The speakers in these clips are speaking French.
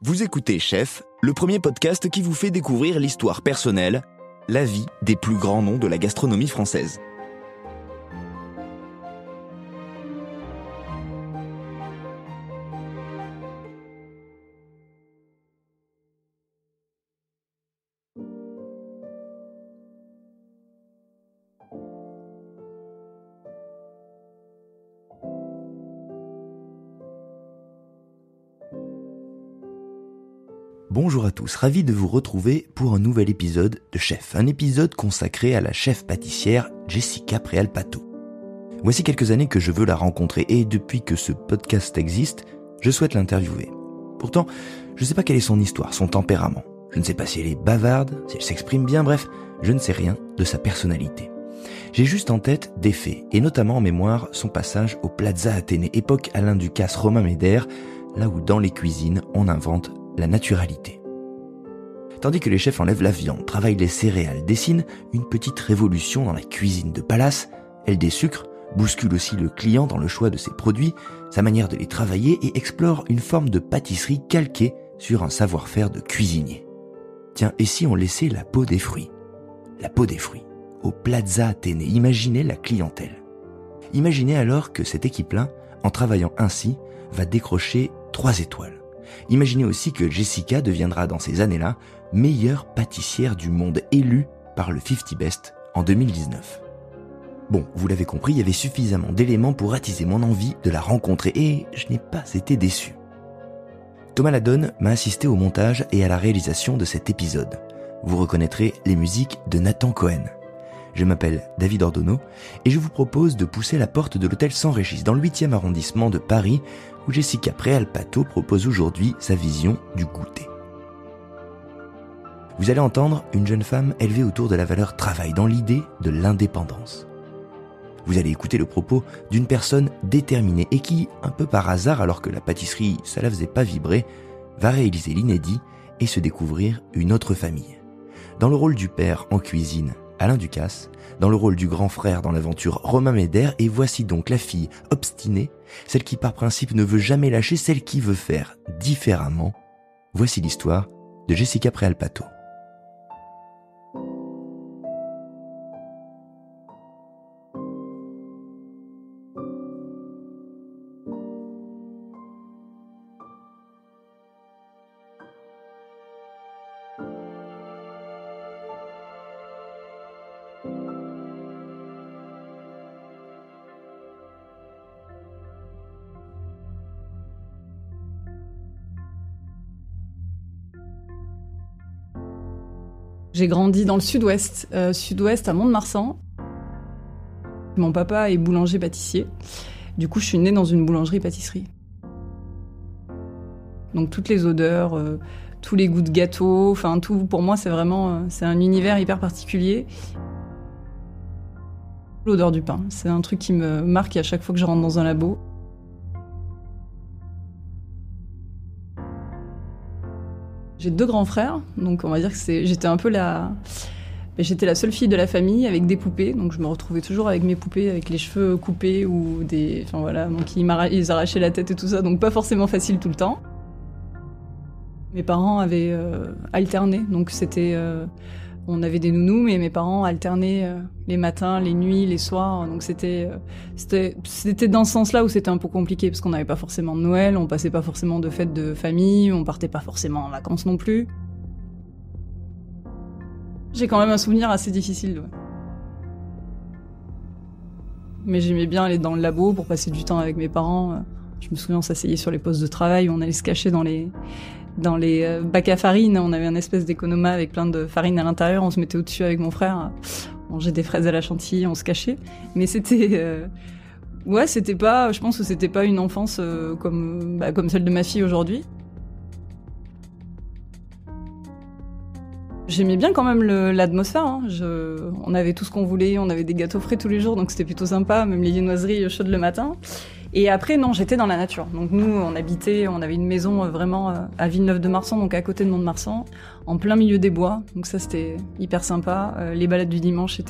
Vous écoutez Chef, le premier podcast qui vous fait découvrir l'histoire personnelle, la vie des plus grands noms de la gastronomie française. Bonjour à tous, ravi de vous retrouver pour un nouvel épisode de Chef, un épisode consacré à la chef pâtissière Jessica Préal-Pato. Voici quelques années que je veux la rencontrer et depuis que ce podcast existe, je souhaite l'interviewer. Pourtant, je ne sais pas quelle est son histoire, son tempérament. Je ne sais pas si elle est bavarde, si elle s'exprime bien, bref, je ne sais rien de sa personnalité. J'ai juste en tête des faits, et notamment en mémoire son passage au Plaza Athénée, époque Alain Ducasse, Romain Médère, là où dans les cuisines on invente la naturalité. Tandis que les chefs enlèvent la viande, travaillent les céréales, dessinent une petite révolution dans la cuisine de palace, elle désucre, bouscule aussi le client dans le choix de ses produits, sa manière de les travailler et explore une forme de pâtisserie calquée sur un savoir-faire de cuisinier. Tiens, et si on laissait la peau des fruits ? La peau des fruits, au Plaza Athénée, imaginez la clientèle. Imaginez alors que cette équipe-là, en travaillant ainsi, va décrocher 3 étoiles. Imaginez aussi que Jessica deviendra dans ces années-là meilleure pâtissière du monde, élue par le 50 Best en 2019. Bon, vous l'avez compris, il y avait suffisamment d'éléments pour attiser mon envie de la rencontrer et je n'ai pas été déçu. Thomas Ladonne m'a assisté au montage et à la réalisation de cet épisode. Vous reconnaîtrez les musiques de Nathan Cohen. Je m'appelle David Ordonneau et je vous propose de pousser la porte de l'hôtel San Régis dans le 8e arrondissement de Paris où Jessica Préal-Pato propose aujourd'hui sa vision du goûter. Vous allez entendre une jeune femme élevée autour de la valeur travail dans l'idée de l'indépendance. Vous allez écouter le propos d'une personne déterminée et qui, un peu par hasard alors que la pâtisserie, ça la faisait pas vibrer, va réaliser l'inédit et se découvrir une autre famille. Dans le rôle du père en cuisine, Alain Ducasse, dans le rôle du grand frère dans l'aventure, Romain Médère, et voici donc la fille obstinée, celle qui par principe ne veut jamais lâcher, celle qui veut faire différemment. Voici l'histoire de Jessica Préal-Pato. J'ai grandi dans le sud-ouest à Mont-de-Marsan. Mon papa est boulanger-pâtissier. Du coup, je suis née dans une boulangerie-pâtisserie. Donc toutes les odeurs, tous les goûts de gâteau, enfin tout, pour moi, c'est vraiment c'est un univers hyper particulier. L'odeur du pain, c'est un truc qui me marque à chaque fois que je rentre dans un labo. J'ai 2 grands frères, donc on va dire que j'étais un peu j'étais la seule fille de la famille avec des poupées, donc je me retrouvais toujours avec mes poupées avec les cheveux coupés ou enfin voilà, donc ils arrachaient la tête et tout ça, donc pas forcément facile tout le temps. Mes parents avaient alterné, donc on avait des nounous, mais mes parents alternaient les matins, les nuits, les soirs. Donc c'était dans ce sens-là où c'était un peu compliqué, parce qu'on n'avait pas forcément de Noël, on passait pas forcément de fêtes de famille, on partait pas forcément en vacances non plus. J'ai quand même un souvenir assez difficile, ouais. Mais j'aimais bien aller dans le labo pour passer du temps avec mes parents. Je me souviens, on s'asseyait sur les postes de travail, on allait se cacher dans les bacs à farine. On avait un espèce d'économa avec plein de farine à l'intérieur. On se mettait au-dessus avec mon frère, on mangeait des fraises à la chantilly, on se cachait. Mais c'était je pense que c'était pas une enfance comme celle de ma fille aujourd'hui. J'aimais bien quand même l'atmosphère, hein. On avait tout ce qu'on voulait, on avait des gâteaux frais tous les jours, donc c'était plutôt sympa, même les viennoiseries chaudes le matin. Et après, non, j'étais dans la nature. Donc nous, on avait une maison vraiment à Villeneuve-de-Marsan, donc à côté de Mont-de-Marsan, en plein milieu des bois. Donc ça, c'était hyper sympa. Les balades du dimanche,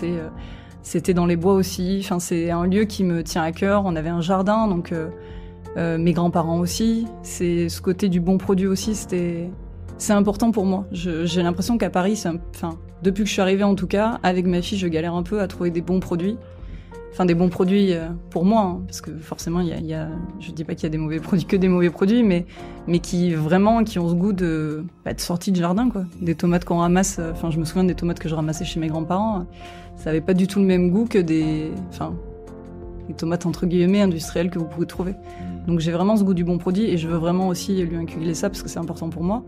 c'était dans les bois aussi. Enfin, c'est un lieu qui me tient à cœur. On avait un jardin, donc Mes grands-parents aussi. C'est ce côté du bon produit aussi, c'est important pour moi. J'ai l'impression qu'à Paris, depuis que je suis arrivée en tout cas, avec ma fille, je galère un peu à trouver des bons produits. Enfin, des bons produits pour moi, hein, parce que forcément, je dis pas qu'il y a des mauvais produits, que des mauvais produits, mais qui ont ce goût de sortie de jardin, quoi. Des tomates qu'on ramasse, je me souviens des tomates que je ramassais chez mes grands-parents, ça avait pas du tout le même goût que des tomates entre guillemets industrielles que vous pouvez trouver. Donc j'ai vraiment ce goût du bon produit et je veux vraiment aussi lui inculquer ça parce que c'est important pour moi.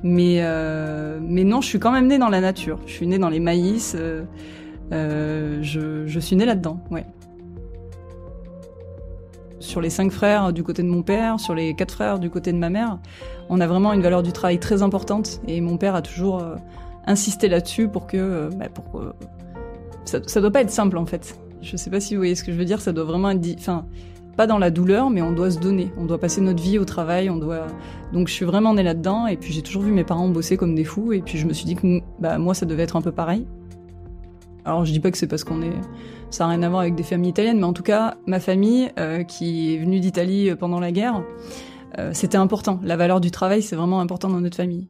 Mais non, je suis quand même née dans la nature. Je suis née dans les maïs. Je suis née là-dedans, ouais. Sur les 5 frères du côté de mon père, sur les 4 frères du côté de ma mère, on a vraiment une valeur du travail très importante et mon père a toujours insisté là-dessus pour que ça doit pas être simple en fait. Je sais pas si vous voyez ce que je veux dire, ça doit vraiment être pas dans la douleur, mais on doit se donner. On doit passer notre vie au travail, Donc je suis vraiment née là-dedans, et puis j'ai toujours vu mes parents bosser comme des fous, et puis je me suis dit que moi ça devait être un peu pareil. Alors je dis pas que c'est parce ça n'a rien à voir avec des familles italiennes, mais en tout cas, ma famille, qui est venue d'Italie pendant la guerre, c'était important. La valeur du travail, c'est vraiment important dans notre famille.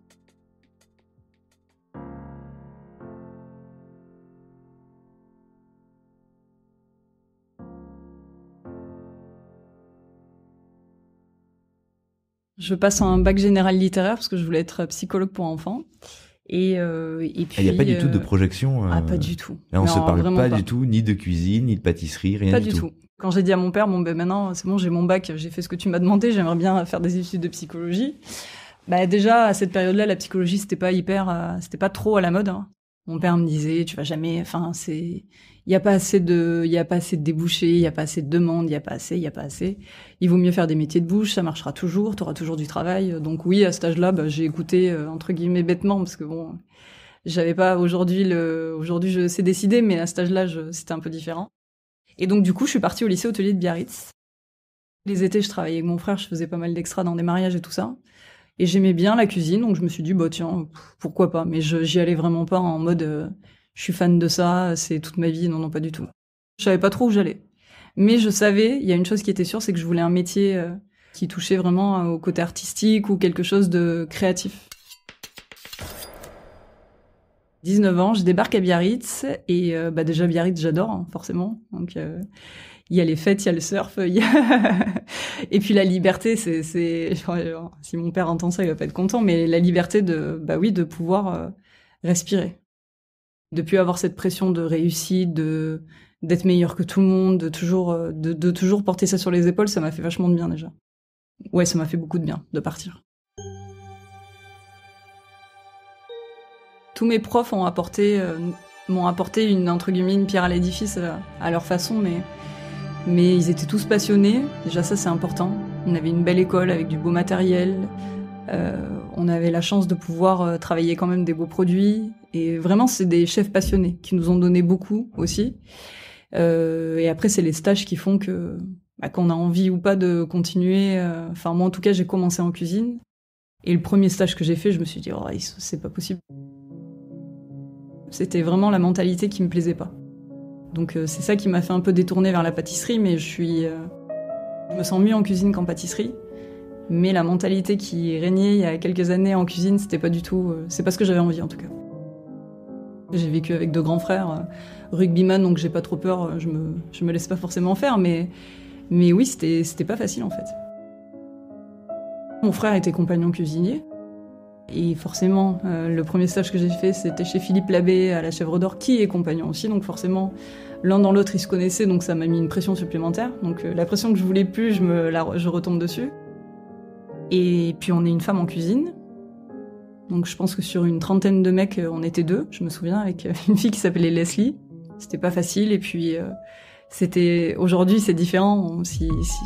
Je passe un bac général littéraire parce que je voulais être psychologue pour enfants. Et puis. Il n'y a pas du tout de projection. Pas du tout. Là, on se parle pas du tout, ni de cuisine, ni de pâtisserie, rien pas du tout. Quand j'ai dit à mon père, maintenant, c'est bon, j'ai mon bac, j'ai fait ce que tu m'as demandé, j'aimerais bien faire des études de psychologie. Déjà, à cette période-là, la psychologie, c'était pas trop à la mode, hein. Mon père me disait, tu vas jamais, il y a pas assez de débouchés, il y a pas assez de demandes, il y a pas assez. Il vaut mieux faire des métiers de bouche, ça marchera toujours, t'auras toujours du travail. Donc oui, à cet âge-là, j'ai écouté, entre guillemets, bêtement, parce que bon, j'avais pas aujourd'hui je sais décider, mais à cet âge-là, c'était un peu différent. Et donc, du coup, je suis partie au lycée hôtelier de Biarritz. Les étés, je travaillais avec mon frère, je faisais pas mal d'extras dans des mariages et tout ça. Et j'aimais bien la cuisine, donc je me suis dit, tiens, pourquoi pas. Mais j'y allais vraiment pas en mode, je suis fan de ça, c'est toute ma vie. Non, pas du tout. Je savais pas trop où j'allais. Mais je savais, il y a une chose qui était sûre, c'est que je voulais un métier qui touchait vraiment au côté artistique ou quelque chose de créatif. 19 ans, je débarque à Biarritz et déjà Biarritz, j'adore, hein, forcément. Donc il y a les fêtes, il y a le surf, et puis la liberté, c'est si mon père entend ça, il va pas être content, mais la liberté de pouvoir respirer. De plus avoir cette pression de réussite, d'être meilleur que tout le monde, de toujours porter ça sur les épaules, ça m'a fait vachement de bien déjà. Ouais, ça m'a fait beaucoup de bien de partir. Tous mes profs m'ont apporté entre guillemets une pierre à l'édifice à leur façon, mais ils étaient tous passionnés. Déjà ça c'est important. On avait une belle école avec du beau matériel. On avait la chance de pouvoir travailler quand même des beaux produits. Et vraiment c'est des chefs passionnés qui nous ont donné beaucoup aussi. Et après c'est les stages qui font que qu'on a envie ou pas de continuer. Moi en tout cas j'ai commencé en cuisine. Et le premier stage que j'ai fait, je me suis dit c'est pas possible. C'était vraiment la mentalité qui me plaisait pas. Donc c'est ça qui m'a fait un peu détourner vers la pâtisserie, mais je me sens mieux en cuisine qu'en pâtisserie. Mais la mentalité qui régnait il y a quelques années en cuisine, c'était pas du tout, c'est pas ce que j'avais envie en tout cas. J'ai vécu avec 2 grands frères, rugbyman, donc j'ai pas trop peur, je me laisse pas forcément faire, mais oui, c'était pas facile en fait. Mon frère était compagnon cuisinier. Et forcément, le premier stage que j'ai fait, c'était chez Philippe Labbé à la Chèvre d'Or, qui est compagnon aussi. Donc forcément, l'un dans l'autre, ils se connaissaient, donc ça m'a mis une pression supplémentaire. Donc la pression que je voulais plus, je retombe dessus. Et puis on est une femme en cuisine. Donc je pense que sur une trentaine de mecs, on était 2, je me souviens, avec une fille qui s'appelait Leslie. C'était pas facile, et puis aujourd'hui c'est différent,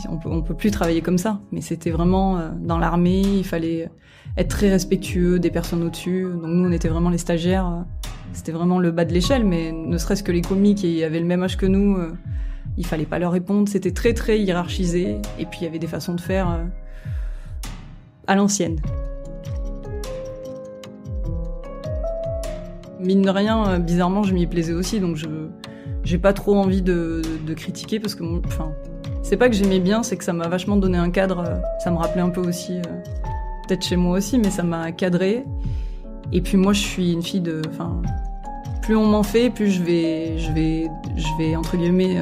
on peut plus travailler comme ça. Mais c'était vraiment dans l'armée, il fallait être très respectueux des personnes au-dessus. Donc nous, on était vraiment les stagiaires. C'était vraiment le bas de l'échelle, mais ne serait-ce que les commis qui avaient le même âge que nous, il fallait pas leur répondre. C'était très, très hiérarchisé. Et puis, il y avait des façons de faire à l'ancienne. Mine de rien, bizarrement, je m'y plaisais aussi. Donc, j'ai pas trop envie de critiquer parce que, C'est pas que j'aimais bien, c'est que ça m'a vachement donné un cadre. Ça me rappelait un peu aussi, peut-être chez moi aussi, mais ça m'a cadré. Et puis moi, je suis une fille de... Enfin, plus on m'en fait, plus je vais entre guillemets...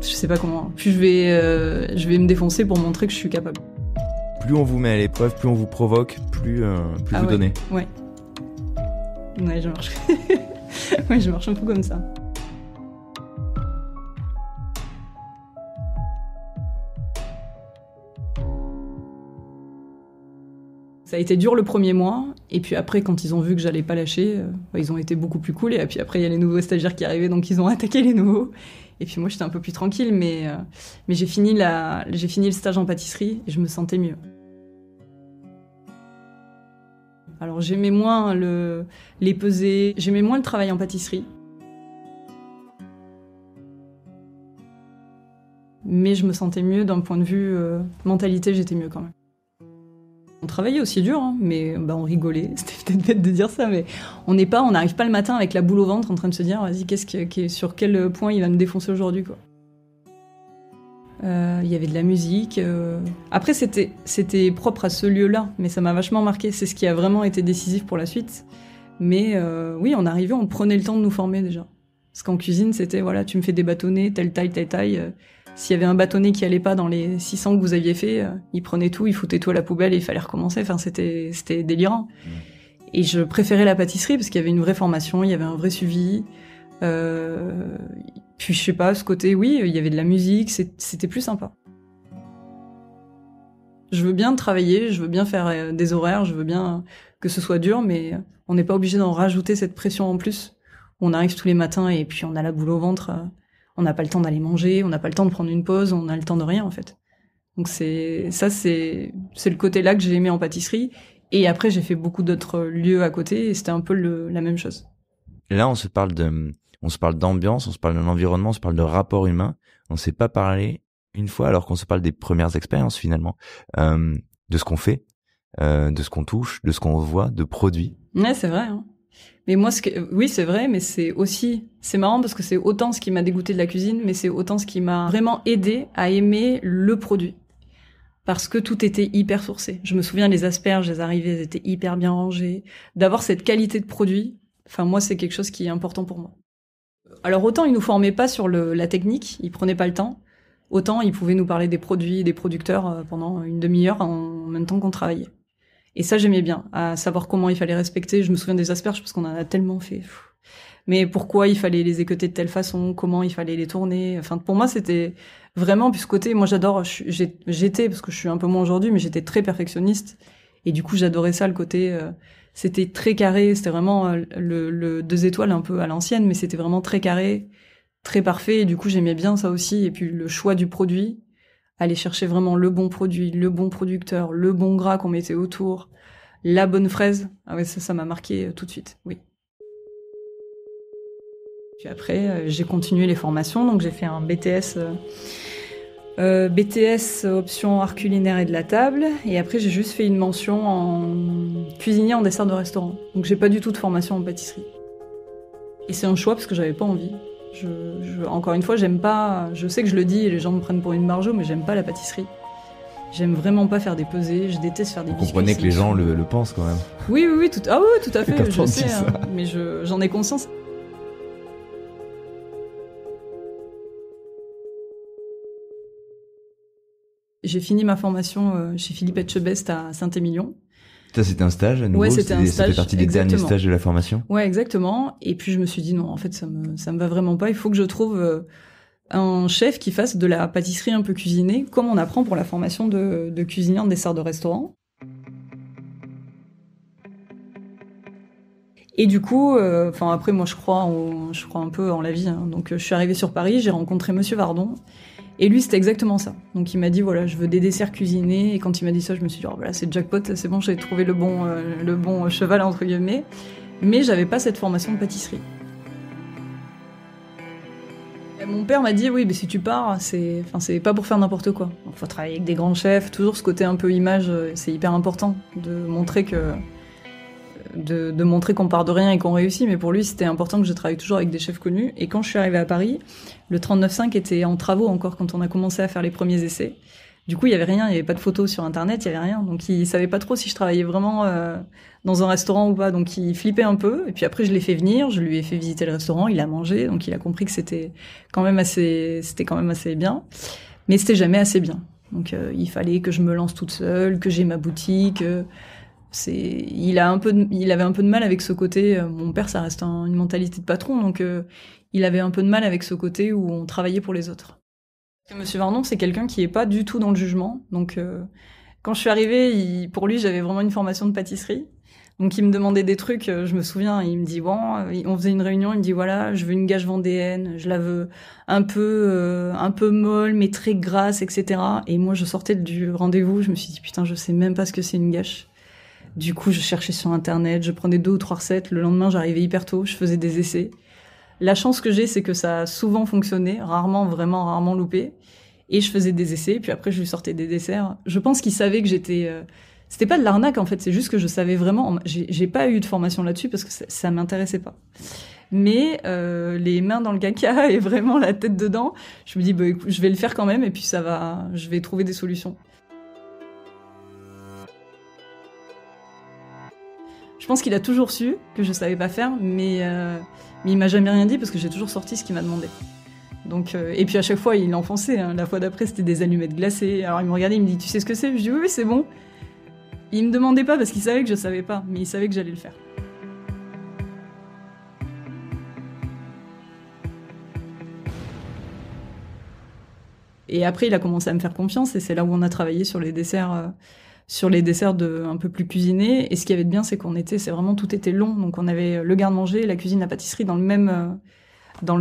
je sais pas comment... Plus je vais me défoncer pour montrer que je suis capable. Plus on vous met à l'épreuve, plus on vous provoque, plus vous donnez. Ouais. Ouais, je marche. Ouais, je marche un peu comme ça. Ça a été dur le premier mois, et puis après, quand ils ont vu que j'allais pas lâcher, ils ont été beaucoup plus cool, et puis après, il y a les nouveaux stagiaires qui arrivaient, donc ils ont attaqué les nouveaux. Et puis moi, j'étais un peu plus tranquille, mais j'ai fini le stage en pâtisserie, et je me sentais mieux. Alors j'aimais moins les pesées, j'aimais moins le travail en pâtisserie. Mais je me sentais mieux d'un point de vue mentalité, j'étais mieux quand même. On travaillait aussi dur, hein, mais on rigolait. C'était peut-être bête de dire ça, mais on n'arrive pas le matin avec la boule au ventre en train de se dire vas-y, sur quel point il va me défoncer aujourd'hui, quoi. Il y avait de la musique. Après, c'était propre à ce lieu-là, mais ça m'a vachement marqué. C'est ce qui a vraiment été décisif pour la suite. Mais oui, on arrivait, on prenait le temps de nous former déjà. Parce qu'en cuisine, c'était voilà, tu me fais des bâtonnets, telle taille. S'il y avait un bâtonnet qui allait pas dans les 600 que vous aviez fait, il prenait tout, il foutait tout à la poubelle et il fallait recommencer. Enfin, c'était délirant. Et je préférais la pâtisserie parce qu'il y avait une vraie formation, il y avait un vrai suivi. Puis je sais pas, ce côté, oui, il y avait de la musique, c'était plus sympa. Je veux bien travailler, je veux bien faire des horaires, je veux bien que ce soit dur, mais on n'est pas obligé d'en rajouter cette pression en plus. On arrive tous les matins et puis on a la boule au ventre, on n'a pas le temps d'aller manger, on n'a pas le temps de prendre une pause, on a le temps de rien en fait. Donc c'est le côté-là que j'ai aimé en pâtisserie. Et après j'ai fait beaucoup d'autres lieux à côté et c'était un peu la même chose. Là, on se parle d'ambiance, on se parle de l'environnement, on se parle de rapport humain. On s'est pas parlé une fois, alors qu'on se parle des premières expériences finalement, de ce qu'on fait, de ce qu'on touche, de ce qu'on voit, de produits. Ouais, c'est vrai. Hein. Mais moi, oui, c'est vrai, mais c'est marrant parce que c'est autant ce qui m'a dégoûté de la cuisine, mais c'est autant ce qui m'a vraiment aidé à aimer le produit. Parce que tout était hyper sourcé. Je me souviens, les asperges, elles arrivaient, elles étaient hyper bien rangées. D'avoir cette qualité de produit, enfin, moi, c'est quelque chose qui est important pour moi. Alors, autant ils nous formaient pas sur la technique, ils prenaient pas le temps, autant ils pouvaient nous parler des produits, des producteurs pendant une demi-heure en même temps qu'on travaillait. Et ça, j'aimais bien, à savoir comment il fallait respecter. Je me souviens des asperges parce qu'on en a tellement fait. Mais pourquoi il fallait les équeuter de telle façon, comment il fallait les tourner. Enfin, pour moi, c'était vraiment, puis ce côté, moi j'adore, j'étais, parce que je suis un peu moins aujourd'hui, mais j'étais très perfectionniste. Et du coup, j'adorais ça, le côté, c'était très carré, c'était vraiment le 2 étoiles un peu à l'ancienne, mais c'était vraiment très carré, très parfait. Et du coup, j'aimais bien ça aussi. Et puis le choix du produit, aller chercher vraiment le bon produit, le bon producteur, le bon gras qu'on mettait autour, la bonne fraise. Ah ouais, ça m'a marqué tout de suite, oui. Puis après, j'ai continué les formations, donc j'ai fait un BTS option art culinaire et de la table, et après j'ai juste fait une mention en cuisinier en dessert de restaurant. Donc j'ai pas du tout de formation en pâtisserie. Et c'est un choix parce que j'avais pas envie. Encore une fois, j'aime pas, je sais que je le dis et les gens me prennent pour une margeau, mais j'aime pas la pâtisserie. J'aime vraiment pas faire des pesées, je déteste faire des biscuits. Vous comprenez que les gens le pensent quand même. Oui, tout à fait, je sais, hein, mais j'en ai conscience. J'ai fini ma formation chez Philippe Etchebest à Saint-Émilion. Ça, c'était un stage à nouveau? Ouais, c'était un stage. Ça fait partie des derniers stages de la formation? Ouais, exactement. Et puis je me suis dit non, en fait, ça me va vraiment pas. Il faut que je trouve un chef qui fasse de la pâtisserie un peu cuisinée, comme on apprend pour la formation de cuisinier en dessert de restaurant. Et du coup, après, moi, je crois un peu en la vie. Hein. Donc, je suis arrivée sur Paris, j'ai rencontré Monsieur Vardon. Et lui, c'était exactement ça. Donc, il m'a dit, voilà, je veux des desserts cuisinés. Et quand il m'a dit ça, je me suis dit, oh, voilà, c'est jackpot, c'est bon, j'ai trouvé le bon cheval, entre guillemets. Mais j'avais pas cette formation de pâtisserie. Et mon père m'a dit, oui, mais si tu pars, c'est pas pour faire n'importe quoi. Il faut travailler avec des grands chefs, toujours ce côté un peu image, c'est hyper important de montrer que de montrer qu'on part de rien et qu'on réussit, mais pour lui, c'était important que je travaille toujours avec des chefs connus. Et quand je suis arrivée à Paris, le 39.5 était en travaux encore quand on a commencé à faire les premiers essais. Du coup, il y avait rien, il y avait pas de photos sur Internet, il y avait rien. Donc, il savait pas trop si je travaillais vraiment dans un restaurant ou pas. Donc, il flippait un peu. Et puis après, je l'ai fait venir, je lui ai fait visiter le restaurant, il a mangé. Donc, il a compris que c'était quand même assez bien. Mais c'était jamais assez bien. Donc, il fallait que je me lance toute seule, que j'ai ma boutique. Il avait un peu de mal avec ce côté. Mon père, ça reste une mentalité de patron. Donc, il avait un peu de mal avec ce côté où on travaillait pour les autres. Monsieur Varnon, c'est quelqu'un qui est pas du tout dans le jugement. Donc, quand je suis arrivée, pour lui, j'avais vraiment une formation de pâtisserie. Donc, il me demandait des trucs. Je me souviens, il me dit bon, on faisait une réunion. Il me dit voilà, je veux une gâche vendéenne. Je la veux un peu molle, mais très grasse, etc. Et moi, je sortais du rendez-vous. Je me suis dit putain, je sais même pas ce que c'est une gâche. Du coup, je cherchais sur Internet. Je prenais 2 ou 3 recettes. Le lendemain, j'arrivais hyper tôt. Je faisais des essais. La chance que j'ai, c'est que ça a souvent fonctionné, vraiment rarement loupé. Et je faisais des essais, puis après je lui sortais des desserts. Je pense qu'il savait que j'étais... C'était pas de l'arnaque en fait, c'est juste que je savais vraiment... J'ai pas eu de formation là-dessus parce que ça m'intéressait pas. Mais les mains dans le caca et vraiment la tête dedans, je me dis bah, écoute, je vais le faire quand même et puis ça va, je vais trouver des solutions. Je pense qu'il a toujours su que je savais pas faire, mais il m'a jamais rien dit parce que j'ai toujours sorti ce qu'il m'a demandé. Donc, et puis à chaque fois, il enfonçait. Hein. La fois d'après, c'était des allumettes glacées. Alors il me regardait, il me dit tu sais ce que c'est ? Je dis oui, c'est bon. Il me demandait pas parce qu'il savait que je savais pas, mais il savait que j'allais le faire. Et après, il a commencé à me faire confiance et c'est là où on a travaillé sur les desserts un peu plus cuisinés. Et ce qui avait de bien, c'est c'est vraiment tout était long. Donc on avait le garde-manger, la cuisine, la pâtisserie dans le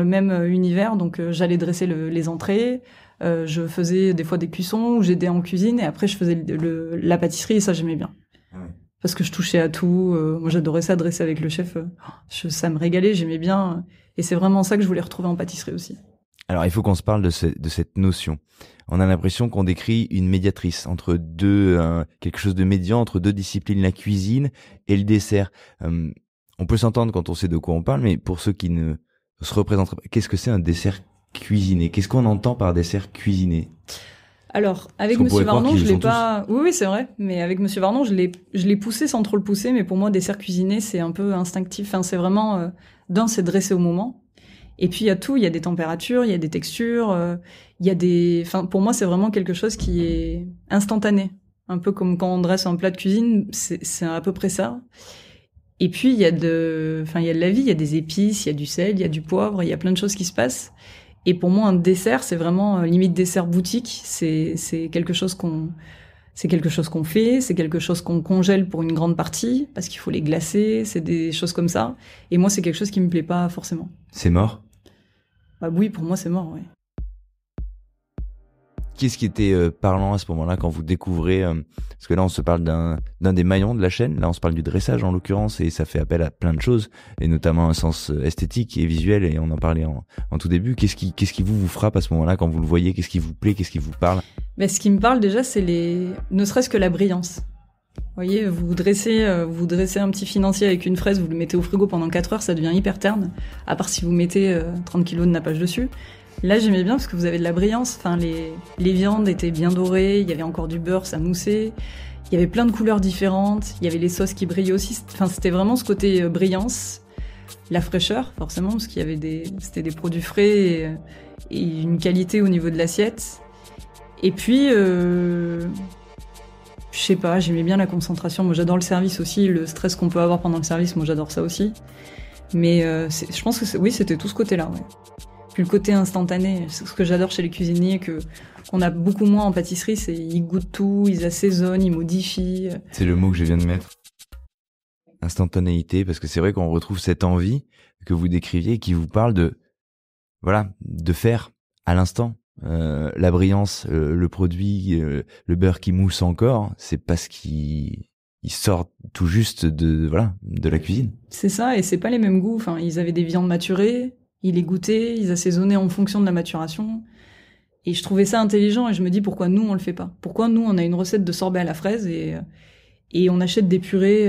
même univers. Donc j'allais dresser les entrées, je faisais des fois des cuissons où j'aidais en cuisine et après je faisais la pâtisserie et ça j'aimais bien. Ah ouais. Parce que je touchais à tout. Moi j'adorais ça, dresser avec le chef. Ça me régalait, j'aimais bien. Et c'est vraiment ça que je voulais retrouver en pâtisserie aussi. Alors, il faut qu'on se parle de cette notion. On a l'impression qu'on décrit une médiatrice entre quelque chose de médian entre deux disciplines, la cuisine et le dessert. On peut s'entendre quand on sait de quoi on parle, mais pour ceux qui ne se représentent pas, qu'est-ce que c'est un dessert cuisiné ? Qu'est-ce qu'on entend par dessert cuisiné ? Alors, avec Monsieur Varnon, je l'ai pas... Oui, c'est vrai. Mais avec Monsieur Varnon, je l'ai poussé sans trop le pousser. Mais pour moi, dessert cuisiné, c'est un peu instinctif. Enfin, c'est vraiment... c'est dressé au moment. Et puis il y a tout, il y a des températures, il y a des textures, il y a des... Enfin, pour moi, c'est vraiment quelque chose qui est instantané. Un peu comme quand on dresse un plat de cuisine, c'est à peu près ça. Et puis il y a de la vie, il y a des épices, il y a du sel, il y a du poivre, il y a plein de choses qui se passent. Et pour moi, un dessert, c'est vraiment limite dessert boutique. C'est quelque chose qu'on fait, c'est quelque chose qu'on congèle pour une grande partie, parce qu'il faut les glacer, c'est des choses comme ça. Et moi, c'est quelque chose qui me plaît pas forcément. C'est mort ? Bah oui, pour moi, c'est mort, oui. Qu'est-ce qui était parlant à ce moment-là quand vous découvrez parce que là on se parle d'un des maillons de la chaîne, là on se parle du dressage en l'occurrence et ça fait appel à plein de choses et notamment un sens esthétique et visuel et on en parlait en tout début. Qu'est-ce qui vous frappe à ce moment-là quand vous le voyez ? Qu'est-ce qui vous plaît ? Qu'est-ce qui vous parle ? Mais ce qui me parle déjà, c'est ne serait-ce que la brillance. Vous voyez, vous dressez un petit financier avec une fraise, vous le mettez au frigo pendant 4 heures, ça devient hyper terne. À part si vous mettez 30 kilos de nappage dessus. Là, j'aimais bien parce que vous avez de la brillance. Enfin, les viandes étaient bien dorées, il y avait encore du beurre, ça moussait. Il y avait plein de couleurs différentes, il y avait les sauces qui brillaient aussi. Enfin, c'était vraiment ce côté brillance, la fraîcheur, forcément, parce qu'il y avait c'était des produits frais et une qualité au niveau de l'assiette. Et puis, je sais pas, j'aimais bien la concentration. Moi, j'adore le service aussi, le stress qu'on peut avoir pendant le service, moi, j'adore ça aussi. Mais je pense que oui, c'était tout ce côté-là, ouais. Puis le côté instantané, c'est ce que j'adore chez les cuisiniers, qu'on a beaucoup moins en pâtisserie, c'est ils goûtent tout, ils assaisonnent, ils modifient. C'est le mot que je viens de mettre. Instantanéité, parce que c'est vrai qu'on retrouve cette envie que vous décriviez qui vous parle de faire à l'instant. La brillance, le produit, le beurre qui mousse encore, c'est parce qu'il sort tout juste de la cuisine. C'est ça, et c'est pas les mêmes goûts. Enfin, ils avaient des viandes maturées, ils les goûtaient, ils assaisonnaient en fonction de la maturation. Et je trouvais ça intelligent et je me dis pourquoi nous on le fait pas ? Pourquoi nous on a une recette de sorbet à la fraise et Et on achète des purées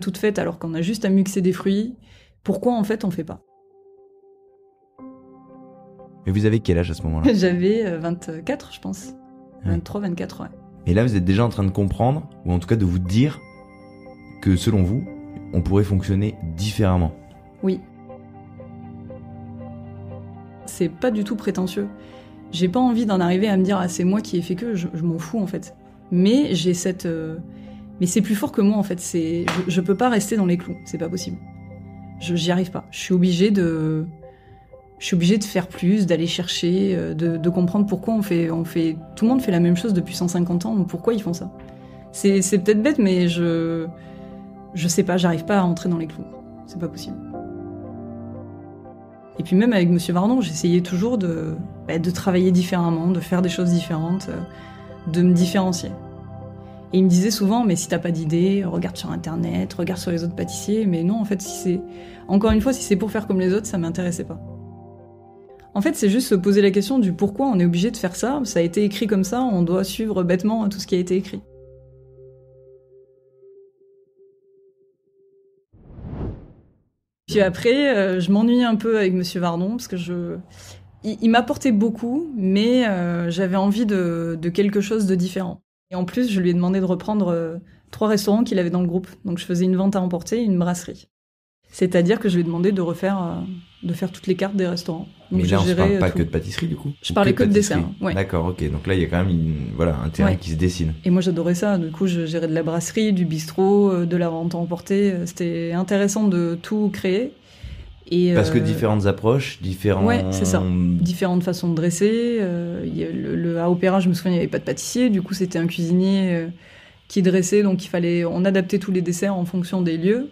toutes faites alors qu'on a juste à mixer des fruits. Pourquoi en fait on fait pas? Mais vous avez quel âge à ce moment-là? J'avais 24, je pense. 23, 24, ouais. Et là, vous êtes déjà en train de comprendre, ou en tout cas de vous dire, que selon vous, on pourrait fonctionner différemment. Oui. C'est pas du tout prétentieux. J'ai pas envie d'en arriver à me dire, ah, c'est moi qui ai fait que, je m'en fous en fait. Mais j'ai cette. Mais c'est plus fort que moi en fait. Je peux pas rester dans les clous, c'est pas possible. J'y arrive pas. Je suis obligée de faire plus, d'aller chercher, de comprendre pourquoi on fait. Tout le monde fait la même chose depuis 150 ans, donc pourquoi ils font ça? C'est peut-être bête, mais je sais pas, j'arrive pas à rentrer dans les clous. C'est pas possible. Et puis même avec Monsieur Vardon, j'essayais toujours de travailler différemment, de faire des choses différentes, de me différencier. Et il me disait souvent, mais si t'as pas d'idée, regarde sur Internet, regarde sur les autres pâtissiers. Mais non, en fait, encore une fois, si c'est pour faire comme les autres, ça m'intéressait pas. En fait, c'est juste se poser la question du pourquoi on est obligé de faire ça. Ça a été écrit comme ça, on doit suivre bêtement tout ce qui a été écrit. Puis après, je m'ennuyais un peu avec Monsieur Vardon, parce que il m'apportait beaucoup, mais j'avais envie de quelque chose de différent. Et en plus, je lui ai demandé de reprendre 3 restaurants qu'il avait dans le groupe. Donc je faisais une vente à emporter et une brasserie. C'est-à-dire que je lui ai demandé de faire toutes les cartes des restaurants. Donc mais là, on ne parle pas que de pâtisserie, du coup? Je parlais que de dessert, ouais. D'accord, ok. Donc là, il y a quand même un terrain qui se dessine. Et moi, j'adorais ça. Du coup, je gérais de la brasserie, du bistrot, de la vente à emporter. C'était intéressant de tout créer. Parce que différentes approches, Ouais, c'est ça. Différentes façons de dresser. À Opéra, je me souviens, il n'y avait pas de pâtissier. Du coup, c'était un cuisinier qui dressait. Donc, on adaptait tous les desserts en fonction des lieux.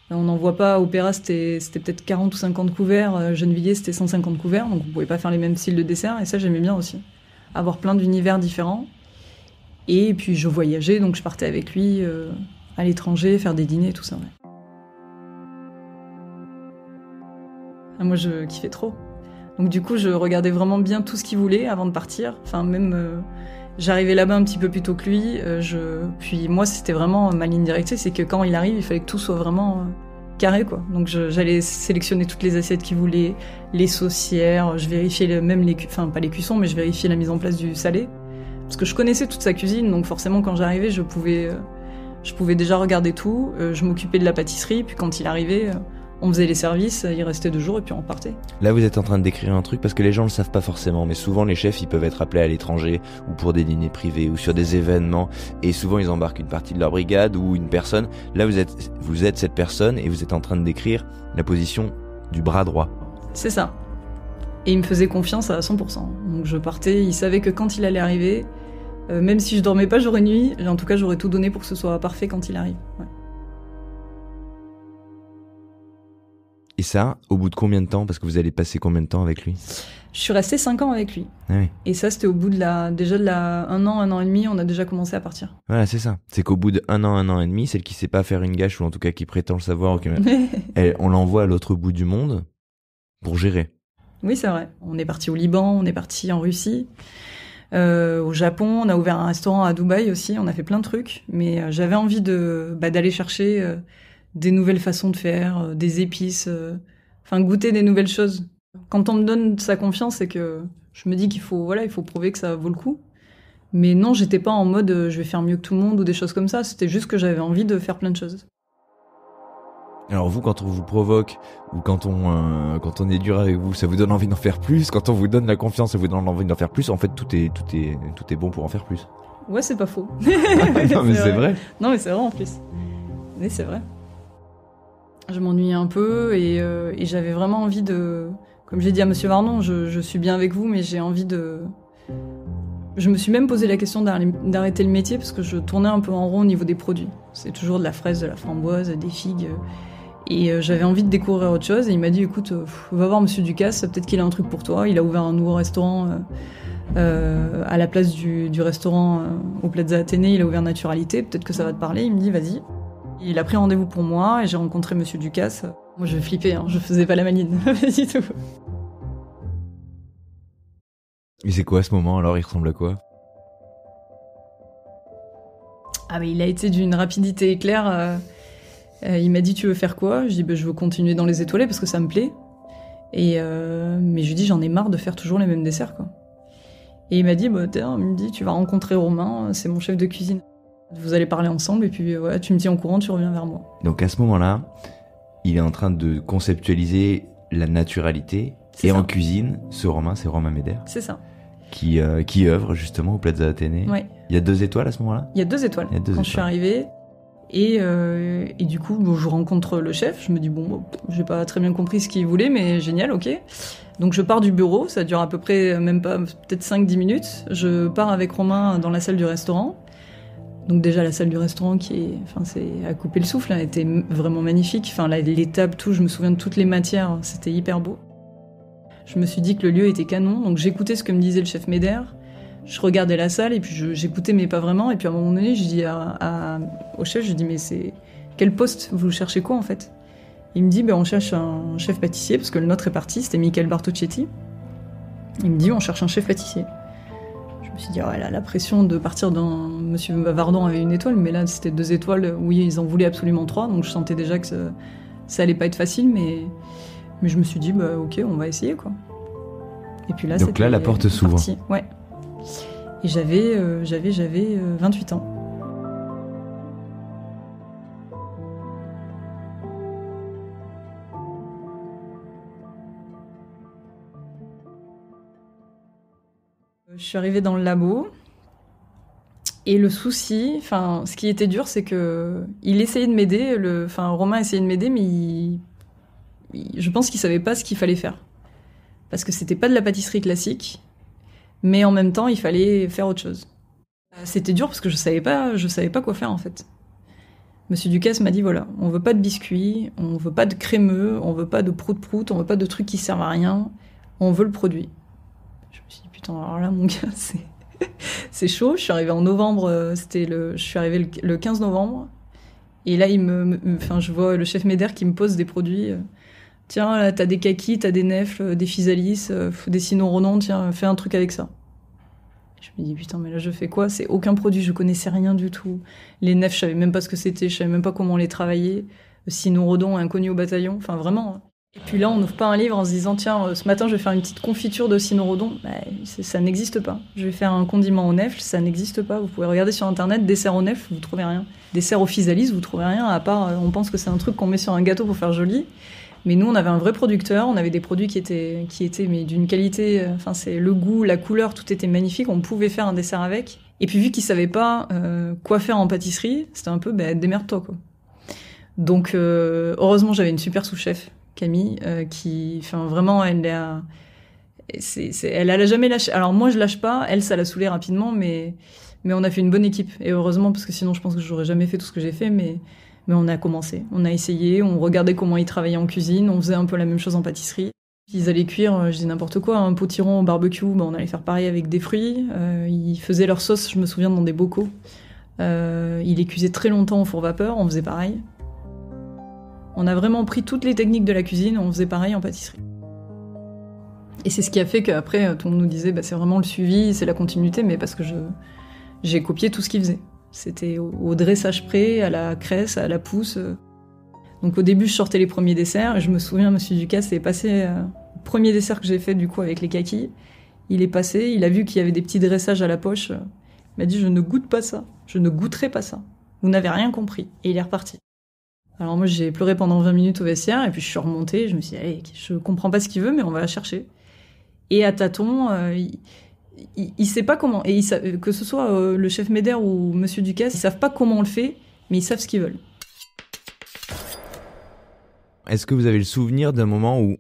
On n'en voit pas. À Opéra, c'était peut-être 40 ou 50 couverts. Gennevilliers, c'était 150 couverts. Donc, on ne pouvait pas faire les mêmes styles de dessert. Et ça, j'aimais bien aussi. Avoir plein d'univers différents. Et puis, je voyageais. Donc, je partais avec lui à l'étranger, faire des dîners, tout ça. Ouais. Moi, je kiffais trop. Donc du coup, je regardais vraiment bien tout ce qu'il voulait avant de partir. Enfin, même, j'arrivais là-bas un petit peu plus tôt que lui. Puis moi, c'était vraiment ma ligne directrice, c'est que quand il arrive, il fallait que tout soit vraiment carré, quoi. Donc j'allais sélectionner toutes les assiettes qu'il voulait, les saucières, je vérifiais enfin pas les cuissons, mais je vérifiais la mise en place du salé. Parce que je connaissais toute sa cuisine, donc forcément, quand j'arrivais, je pouvais déjà regarder tout. Je m'occupais de la pâtisserie, puis quand il arrivait... on faisait les services, il restait 2 jours et puis on repartait. Là, vous êtes en train de décrire un truc parce que les gens le savent pas forcément, mais souvent les chefs, ils peuvent être appelés à l'étranger ou pour des dîners privés ou sur des événements et souvent ils embarquent une partie de leur brigade ou une personne. Là, vous êtes cette personne et vous êtes en train de décrire la position du bras droit. C'est ça. Et il me faisait confiance à 100%. Donc je partais, il savait que quand il allait arriver, même si je dormais pas jour et nuit, en tout cas j'aurais tout donné pour que ce soit parfait quand il arrive. Ouais. Et ça, au bout de combien de temps? Parce que vous allez passer combien de temps avec lui? Je suis restée 5 ans avec lui. Ah oui. Et ça, c'était au bout de 1 an et demi, on a déjà commencé à partir. Voilà, c'est ça. C'est qu'au bout de 1 an et demi, celle qui sait pas faire une gâche, ou en tout cas qui prétend le savoir, on l'envoie à l'autre bout du monde pour gérer. Oui, c'est vrai. On est parti au Liban, on est parti en Russie, au Japon, on a ouvert un restaurant à Dubaï aussi, on a fait plein de trucs. Mais j'avais envie d'aller chercher... des nouvelles façons de faire, des épices, goûter des nouvelles choses. Quand on me donne sa confiance, c'est que je me dis qu'il faut prouver que ça vaut le coup. Mais non, j'étais pas en mode je vais faire mieux que tout le monde ou des choses comme ça, c'était juste que j'avais envie de faire plein de choses. Alors vous, quand on vous provoque ou quand on est dur avec vous, ça vous donne envie d'en faire plus. Quand on vous donne la confiance, ça vous donne envie d'en faire plus. En fait, tout est bon pour en faire plus. Ouais, c'est pas faux. Non, mais c'est vrai. Non, mais c'est vrai en plus. Mais c'est vrai. Je m'ennuyais un peu et j'avais vraiment envie de... Comme j'ai dit à Monsieur Vardon, je suis bien avec vous, mais j'ai envie de... Je me suis même posé la question d'arrêter le métier parce que je tournais un peu en rond au niveau des produits. C'est toujours de la fraise, de la framboise, des figues. Et j'avais envie de découvrir autre chose. Et il m'a dit, écoute, va voir Monsieur Ducasse, peut-être qu'il a un truc pour toi. Il a ouvert un nouveau restaurant à la place du restaurant au Plaza Athénée. Il a ouvert Naturalité, peut-être que ça va te parler. Il me dit, vas-y. Il a pris rendez-vous pour moi et j'ai rencontré Monsieur Ducasse. Moi, je flippais, je faisais pas la maline, pas du tout. Et c'est quoi ce moment alors? Il ressemble à quoi? Ah mais il a été d'une rapidité éclair. Il m'a dit tu veux faire quoi ? Je dis je veux continuer dans les étoilés parce que ça me plaît. Mais je lui dis j'en ai marre de faire toujours les mêmes desserts quoi. Et il m'a dit il me dit tu vas rencontrer Romain, c'est mon chef de cuisine. Vous allez parler ensemble et puis ouais, tu me tiens au courant, tu reviens vers moi. Donc à ce moment-là, il est en train de conceptualiser la naturalité. C'est et ça. En cuisine, c'est Romain Médère. C'est ça. Qui œuvre justement au Plaza Athénée. Ouais. Il y a 2 étoiles à ce moment-là ? Il y a 2 étoiles quand je suis arrivée. Et du coup, je rencontre le chef. Je me dis, j'ai pas très bien compris ce qu'il voulait, mais génial, ok. Donc je pars du bureau, ça dure à peu près, même pas, peut-être 5-10 minutes. Je pars avec Romain dans la salle du restaurant. Donc déjà, la salle du restaurant c'est à couper le souffle, elle était vraiment magnifique. Enfin, les tables, tout, je me souviens de toutes les matières, c'était hyper beau. Je me suis dit que le lieu était canon, donc j'écoutais ce que me disait le chef Médère. Je regardais la salle et puis j'écoutais mais pas vraiment. Et puis à un moment donné, je dis au chef, je dis mais c'est quel poste vous cherchez quoi en fait ? Il me dit on cherche un chef pâtissier parce que le nôtre est parti, c'était Michael Bartocchetti. Il me dit on cherche un chef pâtissier. Je me suis dit là, la pression de partir d'un Monsieur Vardon avait 1 étoile, mais là c'était 2 étoiles. Oui, ils en voulaient absolument 3, donc je sentais déjà que ça allait pas être facile, mais je me suis dit ok, on va essayer quoi. Et puis là, donc là la porte s'ouvre. Ouais. Et j'avais 28 ans. Je suis arrivée dans le labo. Et le souci, ce qui était dur, c'est que il essayait de m'aider. Romain essayait de m'aider, mais je pense qu'il savait pas ce qu'il fallait faire. Parce que c'était pas de la pâtisserie classique. Mais en même temps, il fallait faire autre chose. C'était dur parce que je savais pas quoi faire en fait. Monsieur Ducasse m'a dit voilà, on veut pas de biscuits, on veut pas de crémeux, on veut pas de prout-prout, on veut pas de trucs qui servent à rien, on veut le produit. Je me suis dit putain, alors là mon gars, c'est chaud. Je suis arrivée en novembre, je suis arrivée le 15 novembre, et là je vois le chef Médère qui me pose des produits. Tiens, là, t'as des kakis, t'as des nèfles, des physalis, des cynorhodons, tiens, fais un truc avec ça. Je me dis, putain, mais là, je fais quoi ? C'est aucun produit, je connaissais rien du tout. Les nèfles, je savais même pas ce que c'était, je savais même pas comment on les travaillait. Cynorhodon, inconnu au bataillon, enfin, vraiment. Et puis là, on n'ouvre pas un livre en se disant, tiens, ce matin, je vais faire une petite confiture de cynorhodon. Ça n'existe pas. Je vais faire un condiment au nèfles, ça n'existe pas. Vous pouvez regarder sur Internet, dessert au nèfles, vous trouvez rien. Dessert au physalis, vous trouvez rien, à part, on pense que c'est un truc qu'on met sur un gâteau pour faire joli. Mais nous, on avait un vrai producteur, on avait des produits qui étaient mais d'une qualité, c'est le goût, la couleur, tout était magnifique, on pouvait faire un dessert avec. Et puis vu qu'ils savaient pas quoi faire en pâtisserie, c'était un peu démerde-toi quoi. Donc heureusement, j'avais une super sous-chef, Camille, qui, vraiment, elle a jamais lâché. Alors moi, je lâche pas, elle, ça l'a saoulée rapidement, mais on a fait une bonne équipe. Et heureusement, parce que sinon, je pense que j'aurais jamais fait tout ce que j'ai fait, mais on a commencé, on a essayé, on regardait comment ils travaillaient en cuisine, on faisait un peu la même chose en pâtisserie. Ils allaient cuire, je dis n'importe quoi, un potiron au barbecue, on allait faire pareil avec des fruits. Ils faisaient leur sauce, je me souviens, dans des bocaux. Ils les cuisaient très longtemps au four vapeur, on faisait pareil. On a vraiment pris toutes les techniques de la cuisine, on faisait pareil en pâtisserie. Et c'est ce qui a fait qu'après, tout le monde nous disait, c'est vraiment le suivi, c'est la continuité, mais parce que j'ai copié tout ce qu'ils faisaient. C'était au dressage près, à la cresse, à la pousse. Donc au début, je sortais les premiers desserts. Et je me souviens, Monsieur Ducasse est passé au premier dessert que j'ai fait du coup avec les kakis. Il est passé, il a vu qu'il y avait des petits dressages à la poche. Il m'a dit, je ne goûte pas ça. Je ne goûterai pas ça. Vous n'avez rien compris. Et il est reparti. Alors moi, j'ai pleuré pendant 20 minutes au vestiaire. Et puis je suis remontée. Je me suis dit, allez, je comprends pas ce qu'il veut, mais on va la chercher. Et à tâtons... il sait pas comment, et que ce soit le chef Médère ou Monsieur Ducasse, ils savent pas comment on le fait, mais ils savent ce qu'ils veulent. Est-ce que vous avez le souvenir d'un moment où,